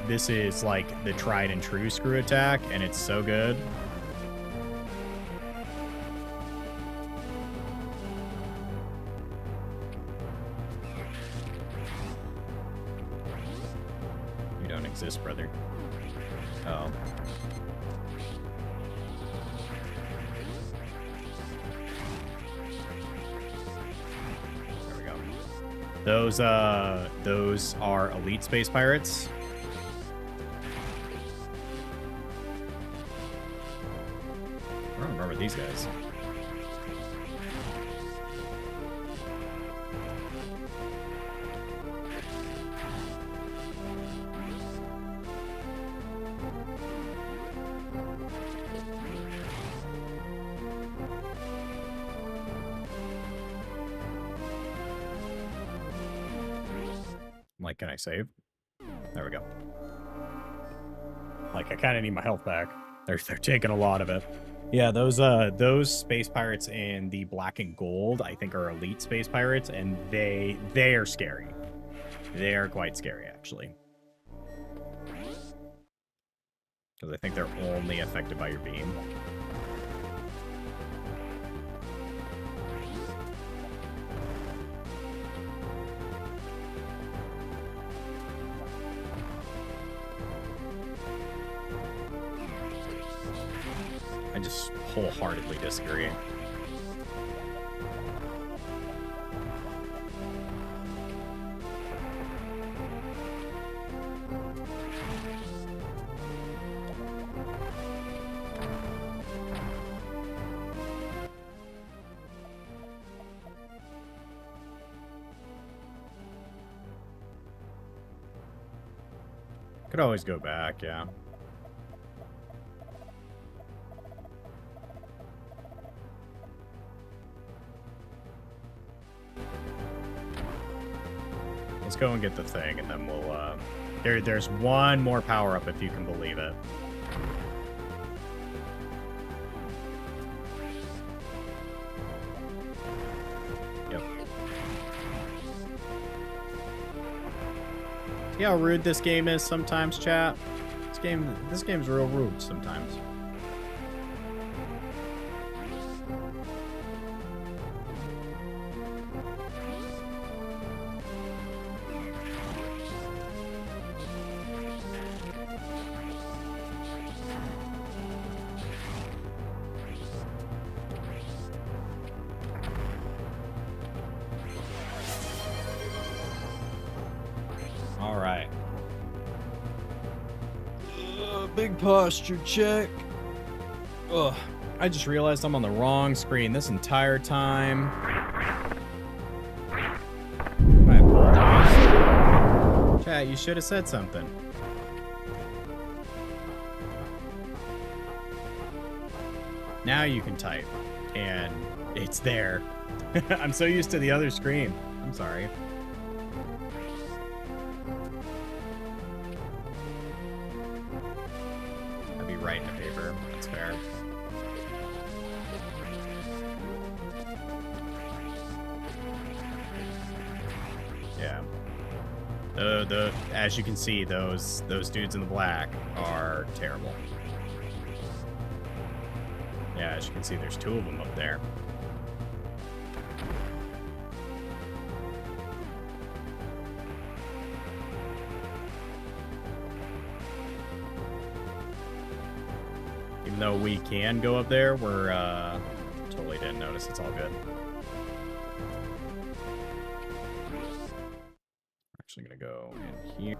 this is like the tried and true screw attack, and it's so good. You don't exist, brother. Oh. Those are elite space pirates. I don't remember these guys. Like, can I save? There we go. Like, I kind of need my health back. They're taking a lot of it. Yeah, those space pirates in the black and gold, I think, are elite space pirates, and they are scary. They are quite scary, actually. Because I think they're only affected by your beam. I just wholeheartedly disagree. Could always go back, yeah. Let's go and get the thing, and then we'll, there's one more power-up, if you can believe it. Yep. See how rude this game is sometimes, chat? This game's real rude sometimes. posture check. Ugh. I just realized I'm on the wrong screen this entire time. I apologize. Chat, you should have said something. Now you can type, and it's there. I'm so used to the other screen. I'm sorry. I'd be writing a paper. That's fair. Yeah. As you can see, those dudes in the black are terrible. Yeah, as you can see, there's 2 of them up there. Even though we can go up there, we're totally didn't notice. It's all good. We're actually gonna go in here.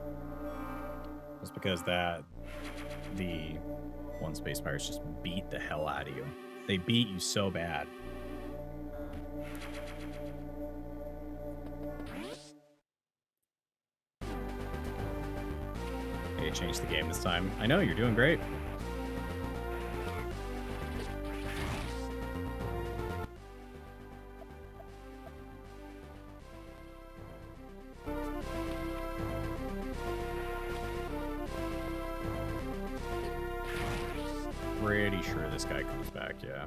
Just because the one space pirates just beat the hell out of you. They beat you so bad. Hey, changed the game this time. I know, you're doing great. Pretty sure this guy comes back, yeah.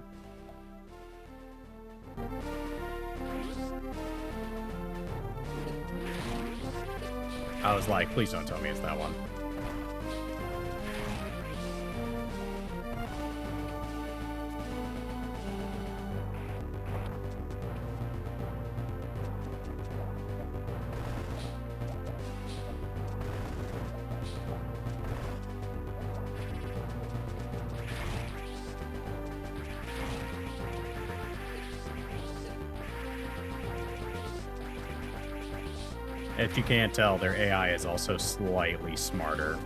I was like, please don't tell me it's that one. If you can't tell, their AI is also slightly smarter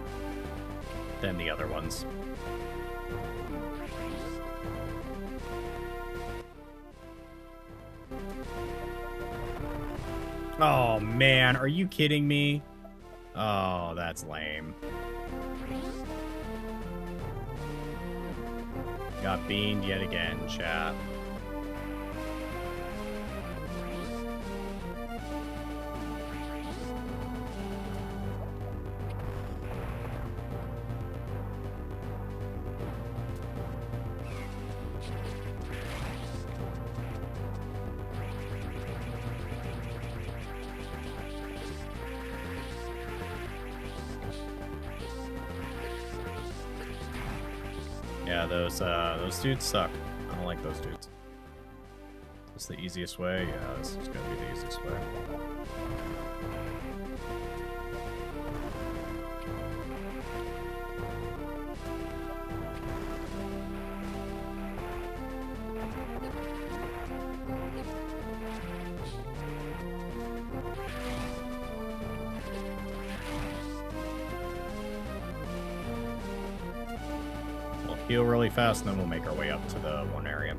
than the other ones. Oh, man. Are you kidding me? Oh, that's lame. Got beamed yet again, chat. Yeah, those dudes suck. I don't like those dudes. It's the easiest way. Yeah, this is gonna be the easiest way. Heal really fast, and then we'll make our way up to the one area.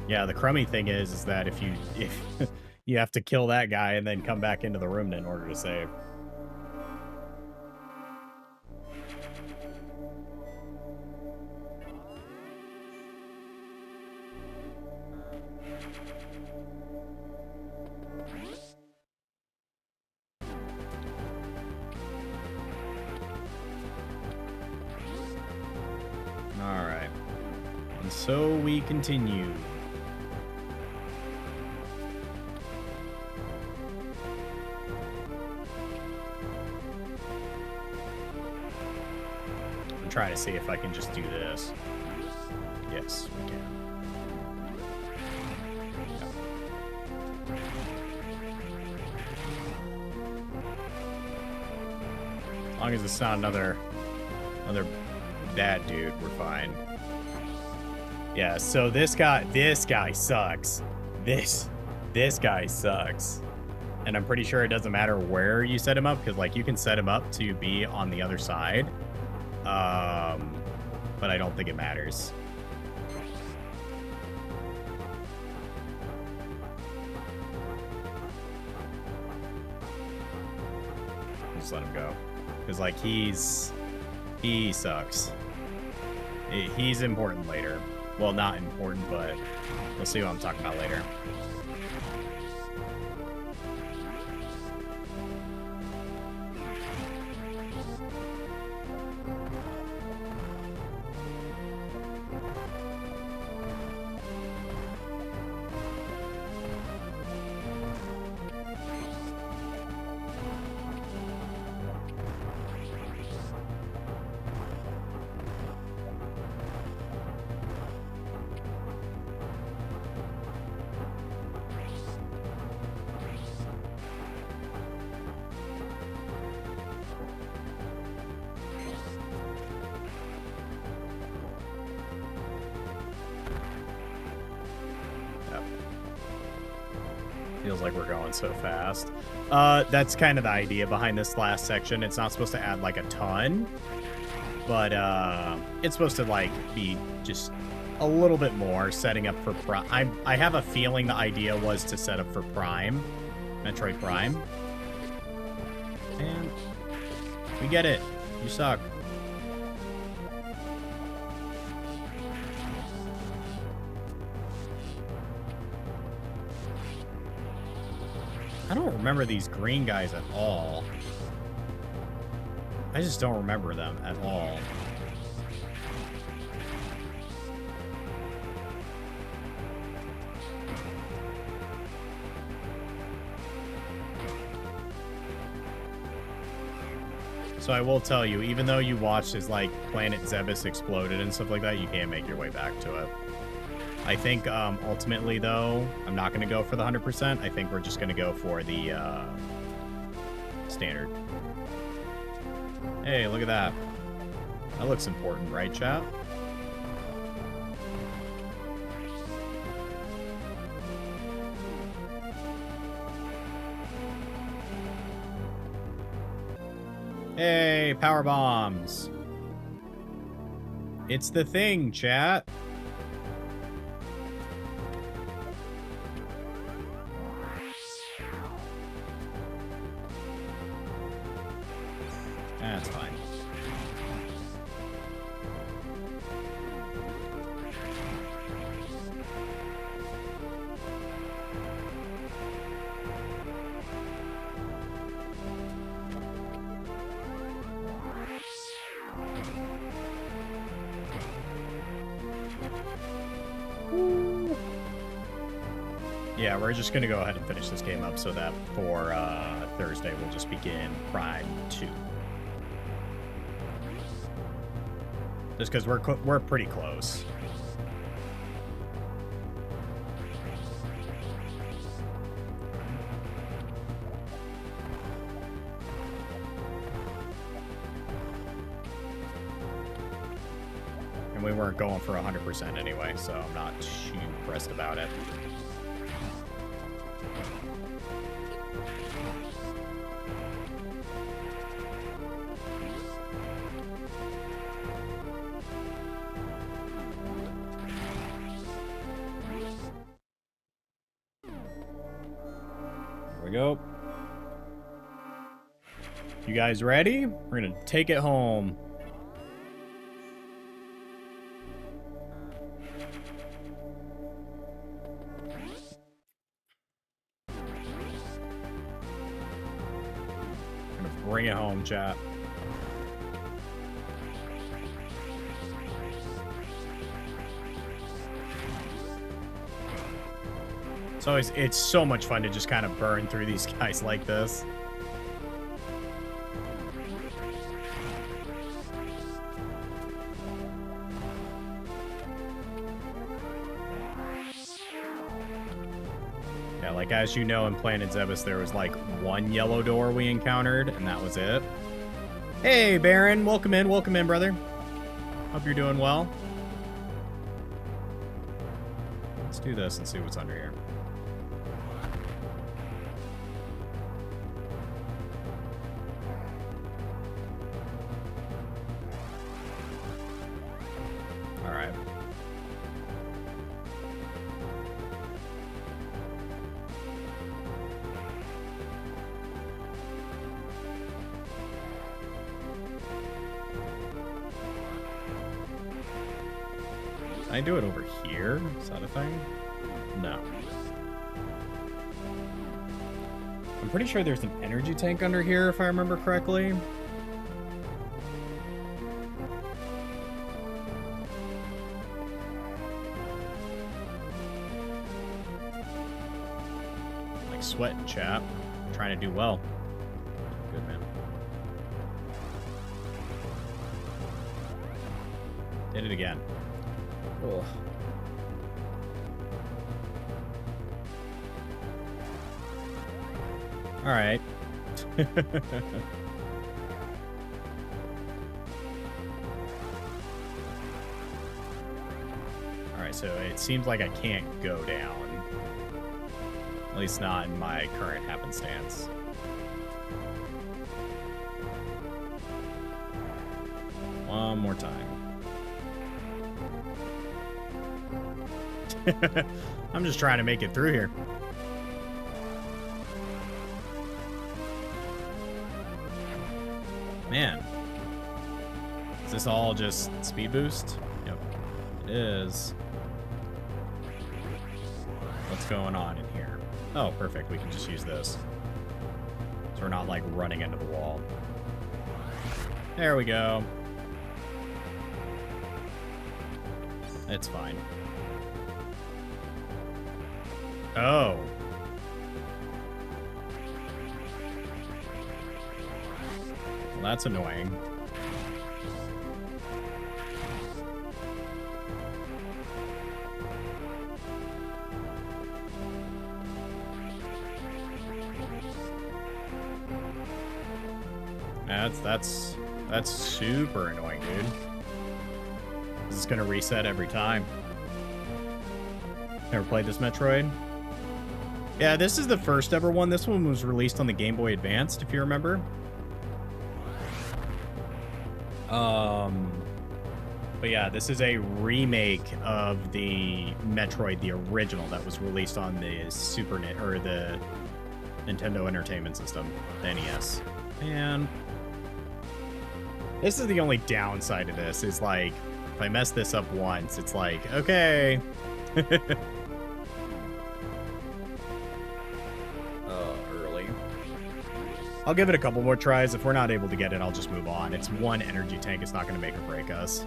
Yeah, the crummy thing is that if you have to kill that guy and then come back into the room in order to save. Alright. And so we continue. I'm trying to see if I can just do this. Yes, we can. As long as it's not another bad dude, we're fine. Yeah, so this guy sucks. This guy sucks. And I'm pretty sure it doesn't matter where you set him up, because, like, you can set him up to be on the other side. But I don't think it matters. Just let him go. Because, like, he sucks. He's important later. Well, not important, but we'll see what I'm talking about later. Feels like we're going so fast. That's kind of the idea behind this last section. It's not supposed to add like a ton, but it's supposed to like be just a little bit more setting up for Prime. I have a feeling the idea was to set up for Prime, Metroid Prime. And we get it. You suck. I don't remember these green guys at all. I just don't remember them at all. So I will tell you, even though you watched as like Planet Zebes exploded and stuff like that, you can't make your way back to it. I think ultimately, though, I'm not going to go for the 100%. I think we're just going to go for the standard. Hey, look at that. That looks important, right, chat? Hey, power bombs. It's the thing, chat. That's fine. Yeah, we're just going to go ahead and finish this game up so that for Thursday we'll just begin Prime 2. Just because we're pretty close. And we weren't going for 100% anyway, so I'm not too pressed about it. We go. You guys ready? We're gonna take it home. Gonna bring it home, chat. So it's so much fun to just kind of burn through these guys like this. Yeah, like as you know in Planet Zebes, there was like one yellow door we encountered, and that was it. Hey, Baron, welcome in, brother. Hope you're doing well. Let's do this and see what's under here. All right. Can I do it over here? Is that a thing? No. I'm pretty sure there's an energy tank under here, if I remember correctly. Like sweating, chap. Trying to do well. Good, man. Did it again. Ugh. All right. All right, so it seems like I can't go down. At least not in my current happenstance. One more time. I'm just trying to make it through here. Man. Is this all just speed boost? Yep, it is. What's going on in here? Oh, perfect. We can just use this. So we're not like running into the wall. There we go. It's fine. Oh. Well, that's annoying. That's super annoying, dude. This is gonna reset every time. Never played this Metroid? Yeah, this is the first ever one. This one was released on the Game Boy Advanced, if you remember. But yeah, this is a remake of the Metroid, the original, that was released on the the Nintendo Entertainment System, the NES. And this is the only downside of this, is like, if I mess this up once, it's like, okay. Early. I'll give it a couple more tries. If we're not able to get it, I'll just move on. It's one energy tank. It's not going to make or break us.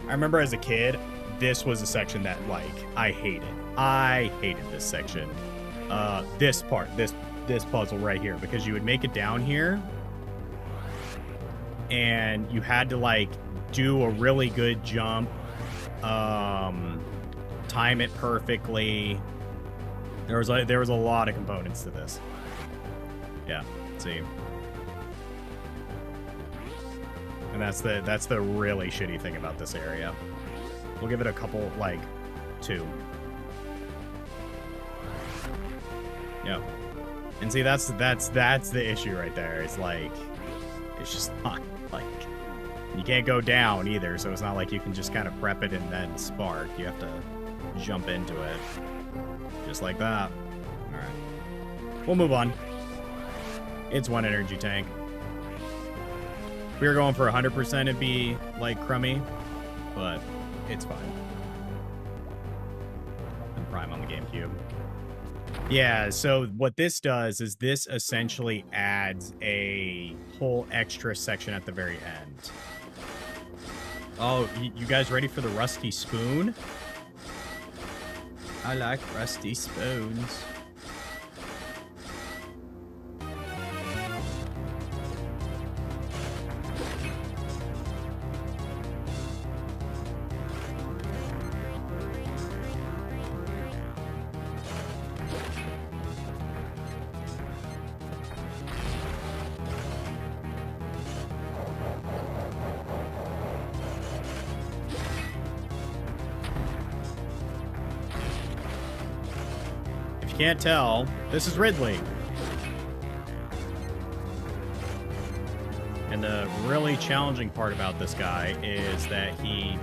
I remember as a kid, this was a section that, like, I hated. I hated this section. This part, this puzzle right here, because you would make it down here and you had to like do a really good jump, time it perfectly. There was a lot of components to this. Yeah, see. And that's the really shitty thing about this area. We'll give it a couple, like 2. Yeah. And see, that's the issue right there. It's like, it's just not like, you can't go down either, so it's not like you can just kind of prep it and then spark. You have to jump into it. Just like that. Alright. We'll move on. It's one energy tank. If we were going for 100%, it'd be like crummy, but it's fine. And Prime on the GameCube. Yeah, so what this does is this essentially adds a whole extra section at the very end. Oh, you guys ready for the rusty spoon? I like rusty spoons. Can't tell. This is Ridley. And the really challenging part about this guy is that he...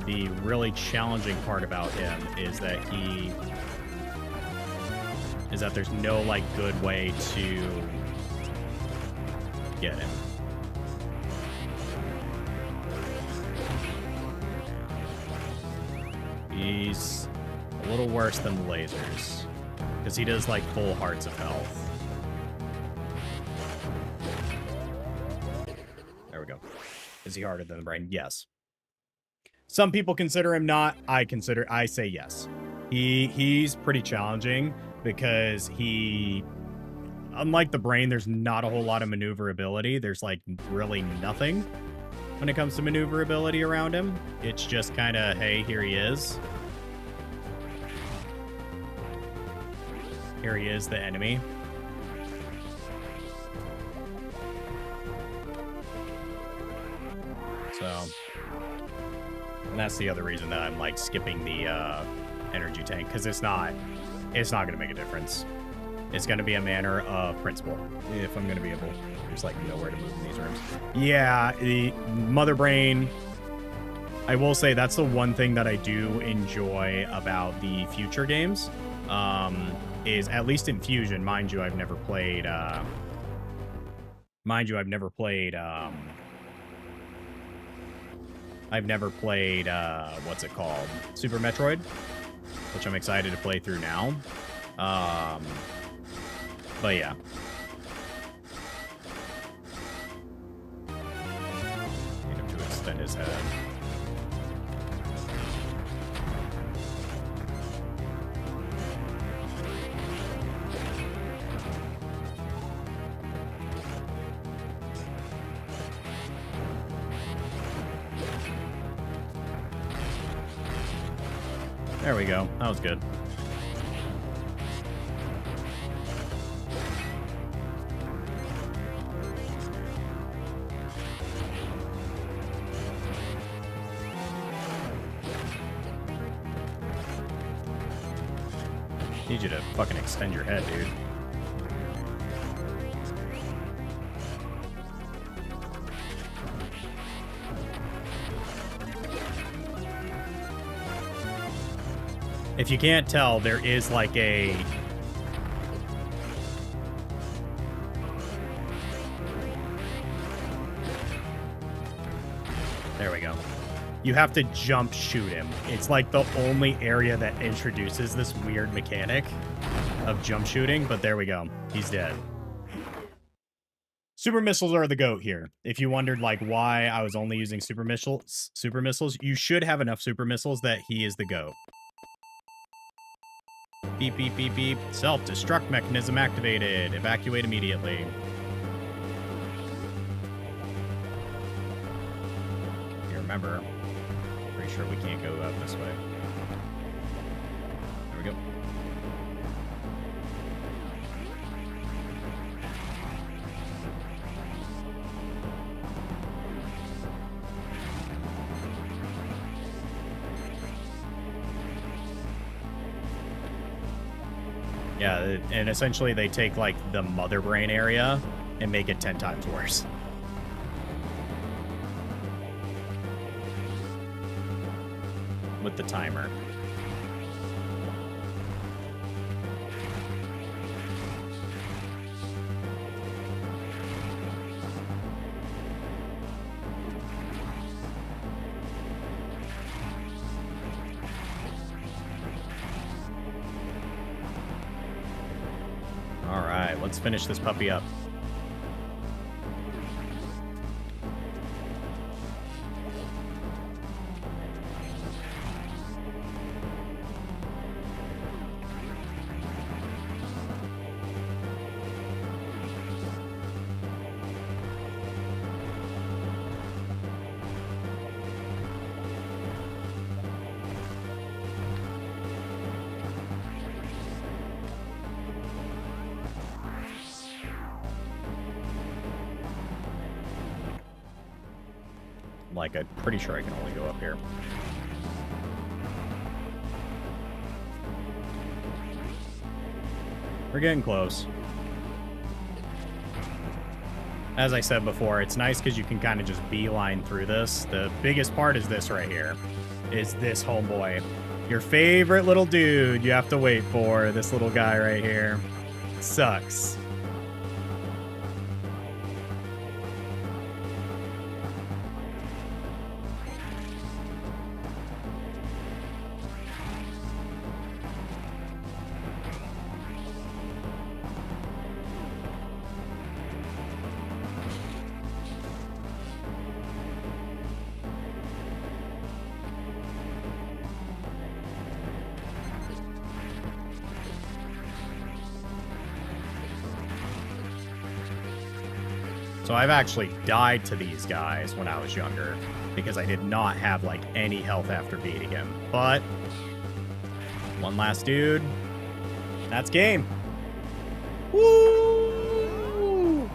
the really challenging part about him is that there's no, like, good way to get him. He's a little worse than the lasers, because he does, like, full hearts of health. There we go. Is he harder than the brain? Yes. Some people consider him not. I say yes. He's pretty challenging because unlike the brain, there's not a whole lot of maneuverability. There's, like, really nothing when it comes to maneuverability around him. It's just kind of, hey, here he is. Here he is, the enemy. So, and that's the other reason that I'm, like, skipping the energy tank, because it's not going to make a difference. It's going to be a matter of principle if I'm going to be able to just, like, know where to move in these rooms. Yeah, the Mother Brain, I will say that's the one thing that I do enjoy about the future games, is at least in Fusion, mind you, I've never played, what's it called? Super Metroid, which I'm excited to play through now. But yeah. Need him to extend his head. There we go. That was good. Need you to fucking extend your head, dude. If you can't tell, there is like a... There we go. You have to jump shoot him. It's like the only area that introduces this weird mechanic of jump shooting, but there we go. He's dead. Super missiles are the GOAT here. If you wondered like why I was only using super missiles, you should have enough super missiles that he is the GOAT. Beep, beep, beep, beep. Self-destruct mechanism activated. Evacuate immediately. You remember, pretty sure we can't go out this way. There we go. Yeah, and essentially they take, like, the mother brain area and make it 10 times worse. With the timer. Let's finish this puppy up. Like, I'm pretty sure I can only go up here. We're getting close. As I said before, it's nice because you can kind of just beeline through this. The biggest part is this right here. Is this homeboy. Your favorite little dude you have to wait for. This little guy right here. Sucks. So I've actually died to these guys when I was younger because I did not have like any health after beating him. But one last dude. That's game. Woo!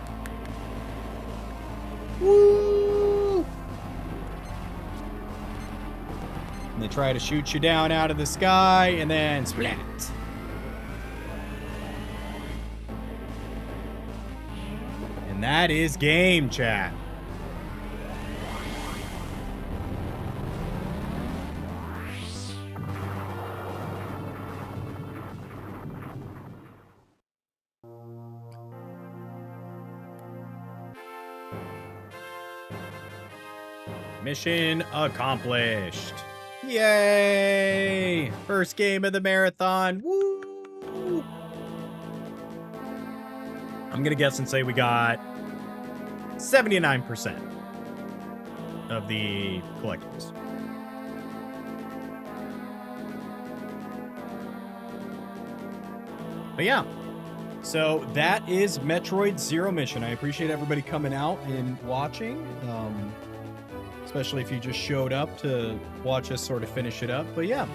Woo! And they try to shoot you down out of the sky and then splat. That is game, chat. Mission accomplished. Yay! First game of the marathon. Woo! I'm gonna guess and say we got 79% of the collectibles. But yeah, so that is Metroid Zero Mission. I appreciate everybody coming out and watching, especially if you just showed up to watch us sort of finish it up. But yeah.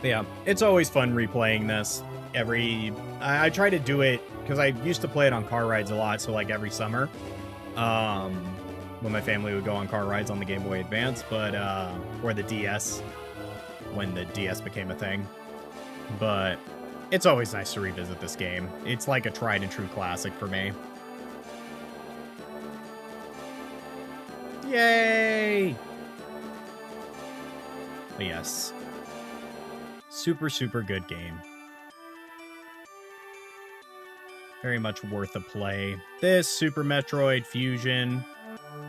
Yeah, it's always fun replaying this. I try to do it because I used to play it on car rides a lot. So like every summer, when my family would go on car rides on the Game Boy Advance, but or the DS, when the DS became a thing. But it's always nice to revisit this game. It's like a tried and true classic for me. Yay! But yes. Super, super good game. Very much worth a play. This, Super Metroid, Fusion,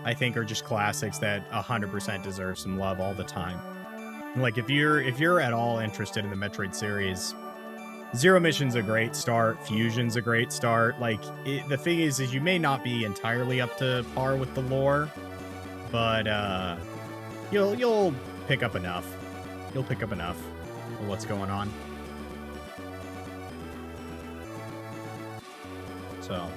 I think are just classics that 100% deserve some love all the time. Like, if you're at all interested in the Metroid series, Zero Mission's a great start. Fusion's a great start. Like, the thing is you may not be entirely up to par with the lore, but you'll pick up enough. You'll pick up enough of what's going on. So.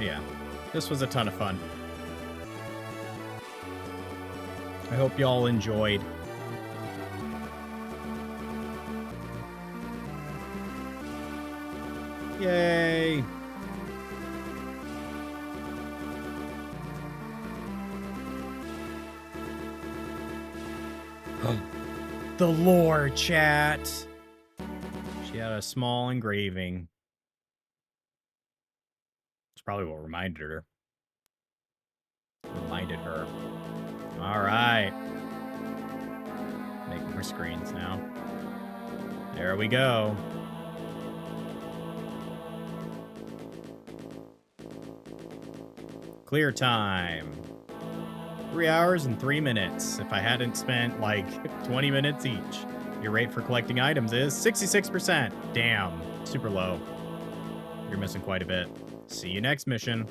Yeah, this was a ton of fun. I hope y'all enjoyed. Yay! The lore, chat. She had a small engraving. It's probably what reminded her. All right. Make more screens now. There we go. Clear time. 3 hours and 3 minutes. If I hadn't spent like 20 minutes each. Your rate for collecting items is 66%. Damn. Super low. You're missing quite a bit. See you next mission.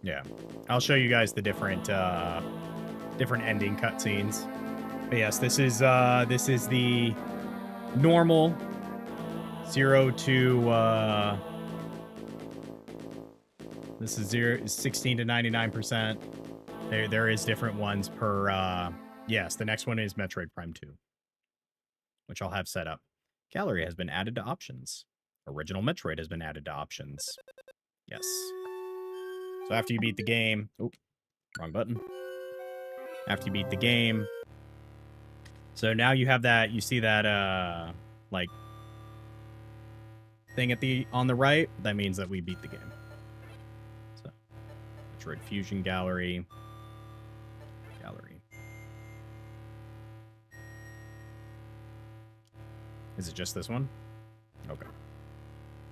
Yeah. I'll show you guys the different different ending cutscenes. But yes, this is the normal 0 to this is 16 to 99%. There is different ones per yes, the next one is Metroid Prime 2, which I'll have set up. Gallery has been added to options. Original Metroid has been added to options. Yes. So after you beat the game, oop, wrong button. After you beat the game, so now you have that, you see that like thing at the on the right, that means that we beat the game. So Metroid Fusion Gallery. Is it just this one? Okay.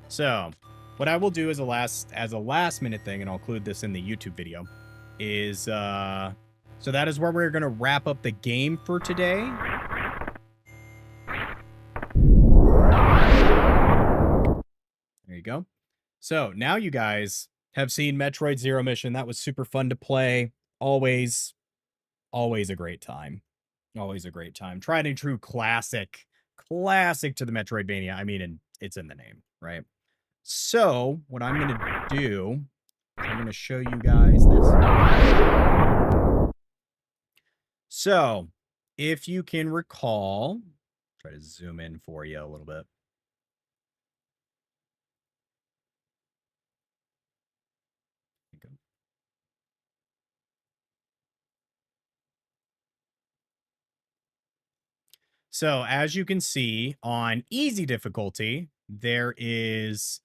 So what I will do as a last minute thing, and I'll include this in the YouTube video, is so that is where we're gonna wrap up the game for today. There you go. So now you guys have seen Metroid Zero Mission. That was super fun to play. Always a great time. Always a great time. Tried and true classic to the Metroidvania. I mean, and it's in the name, right? So what I'm going to do is I'm going to show you guys this. So if you can recall, try to zoom in for you a little bit. So as you can see on easy difficulty, there is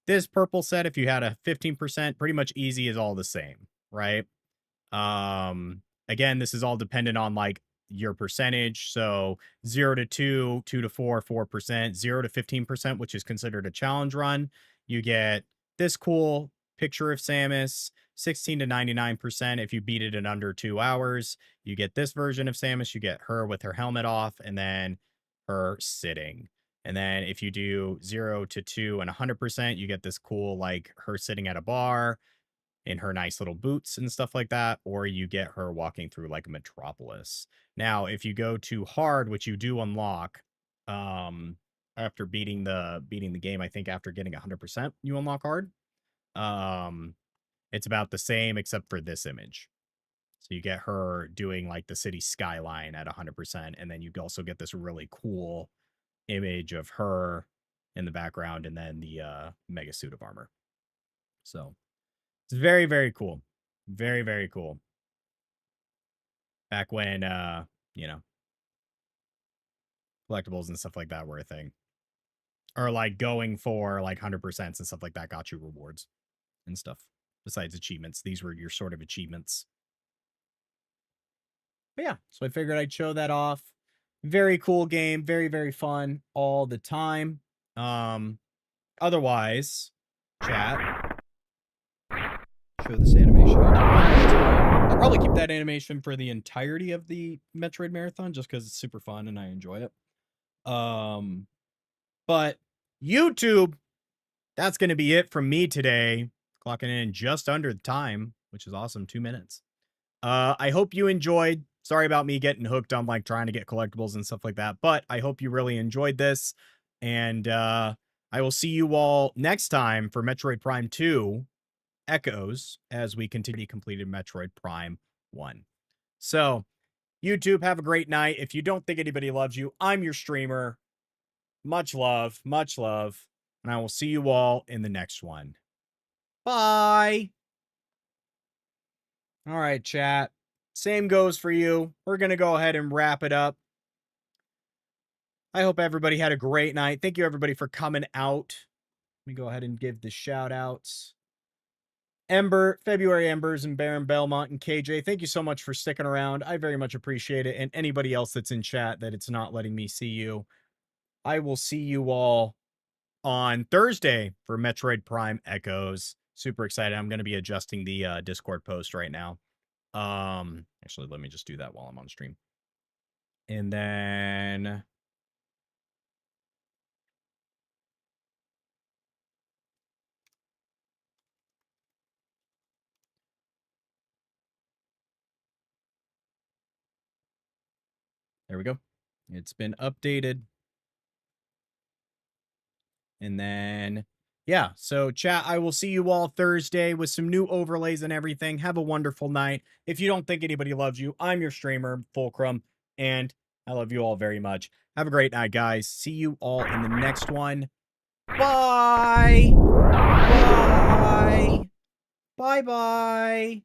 this purple set. If you had a 15%, pretty much easy is all the same, right? Again, this is all dependent on like your percentage. So 0 to 2, 2 to 4, 4%, 0 to 15%, which is considered a challenge run. You get this cool picture of Samus. 16 to 99% if you beat it in under 2 hours. You get this version of Samus. You get her with her helmet off and then her sitting. And then if you do 0 to 2 and 100%, you get this cool, like her sitting at a bar in her nice little boots and stuff like that, or you get her walking through like a metropolis. Now, if you go to hard, which you do unlock, after beating the game, I think after getting 100%, you unlock hard. It's about the same except for this image. So you get her doing like the city skyline at 100%, and then you also get this really cool image of her in the background, and then the mega suit of armor. So it's very, very cool. Very, very cool. Back when you know, collectibles and stuff like that were a thing. Or like going for like 100% and stuff like that got you rewards and stuff. Besides achievements, these were your sort of achievements. But yeah, so I figured I'd show that off. Very cool game, very, very fun all the time. Otherwise, chat, show this animation. I'll probably keep that animation for the entirety of the Metroid Marathon just because it's super fun and I enjoy it. But YouTube, that's going to be it from me today. Clocking in just under the time, which is awesome. 2 minutes. I hope you enjoyed. Sorry about me getting hooked on like trying to get collectibles and stuff like that, but I hope you really enjoyed this. And I will see you all next time for Metroid Prime 2 Echoes as we continue completed Metroid Prime 1. So, YouTube, have a great night. If you don't think anybody loves you, I'm your streamer. Much love, and I will see you all in the next one. Bye. All right, chat. Same goes for you. We're going to go ahead and wrap it up. I hope everybody had a great night. Thank you, everybody, for coming out. Let me go ahead and give the shout outs. Ember, February Embers, and Baron Belmont and KJ, thank you so much for sticking around. I very much appreciate it. And anybody else that's in chat that it's not letting me see you, I will see you all on Thursday for Metroid Prime Echoes. Super excited. I'm going to be adjusting the Discord post right now. Actually, let me just do that while I'm on stream. And then There we go. It's been updated. And then, yeah. So, chat, I will see you all Thursday with some new overlays and everything. Have a wonderful night. If you don't think anybody loves you, I'm your streamer, Fulcrum, and I love you all very much. Have a great night, guys. See you all in the next one. Bye. Bye. Bye-bye.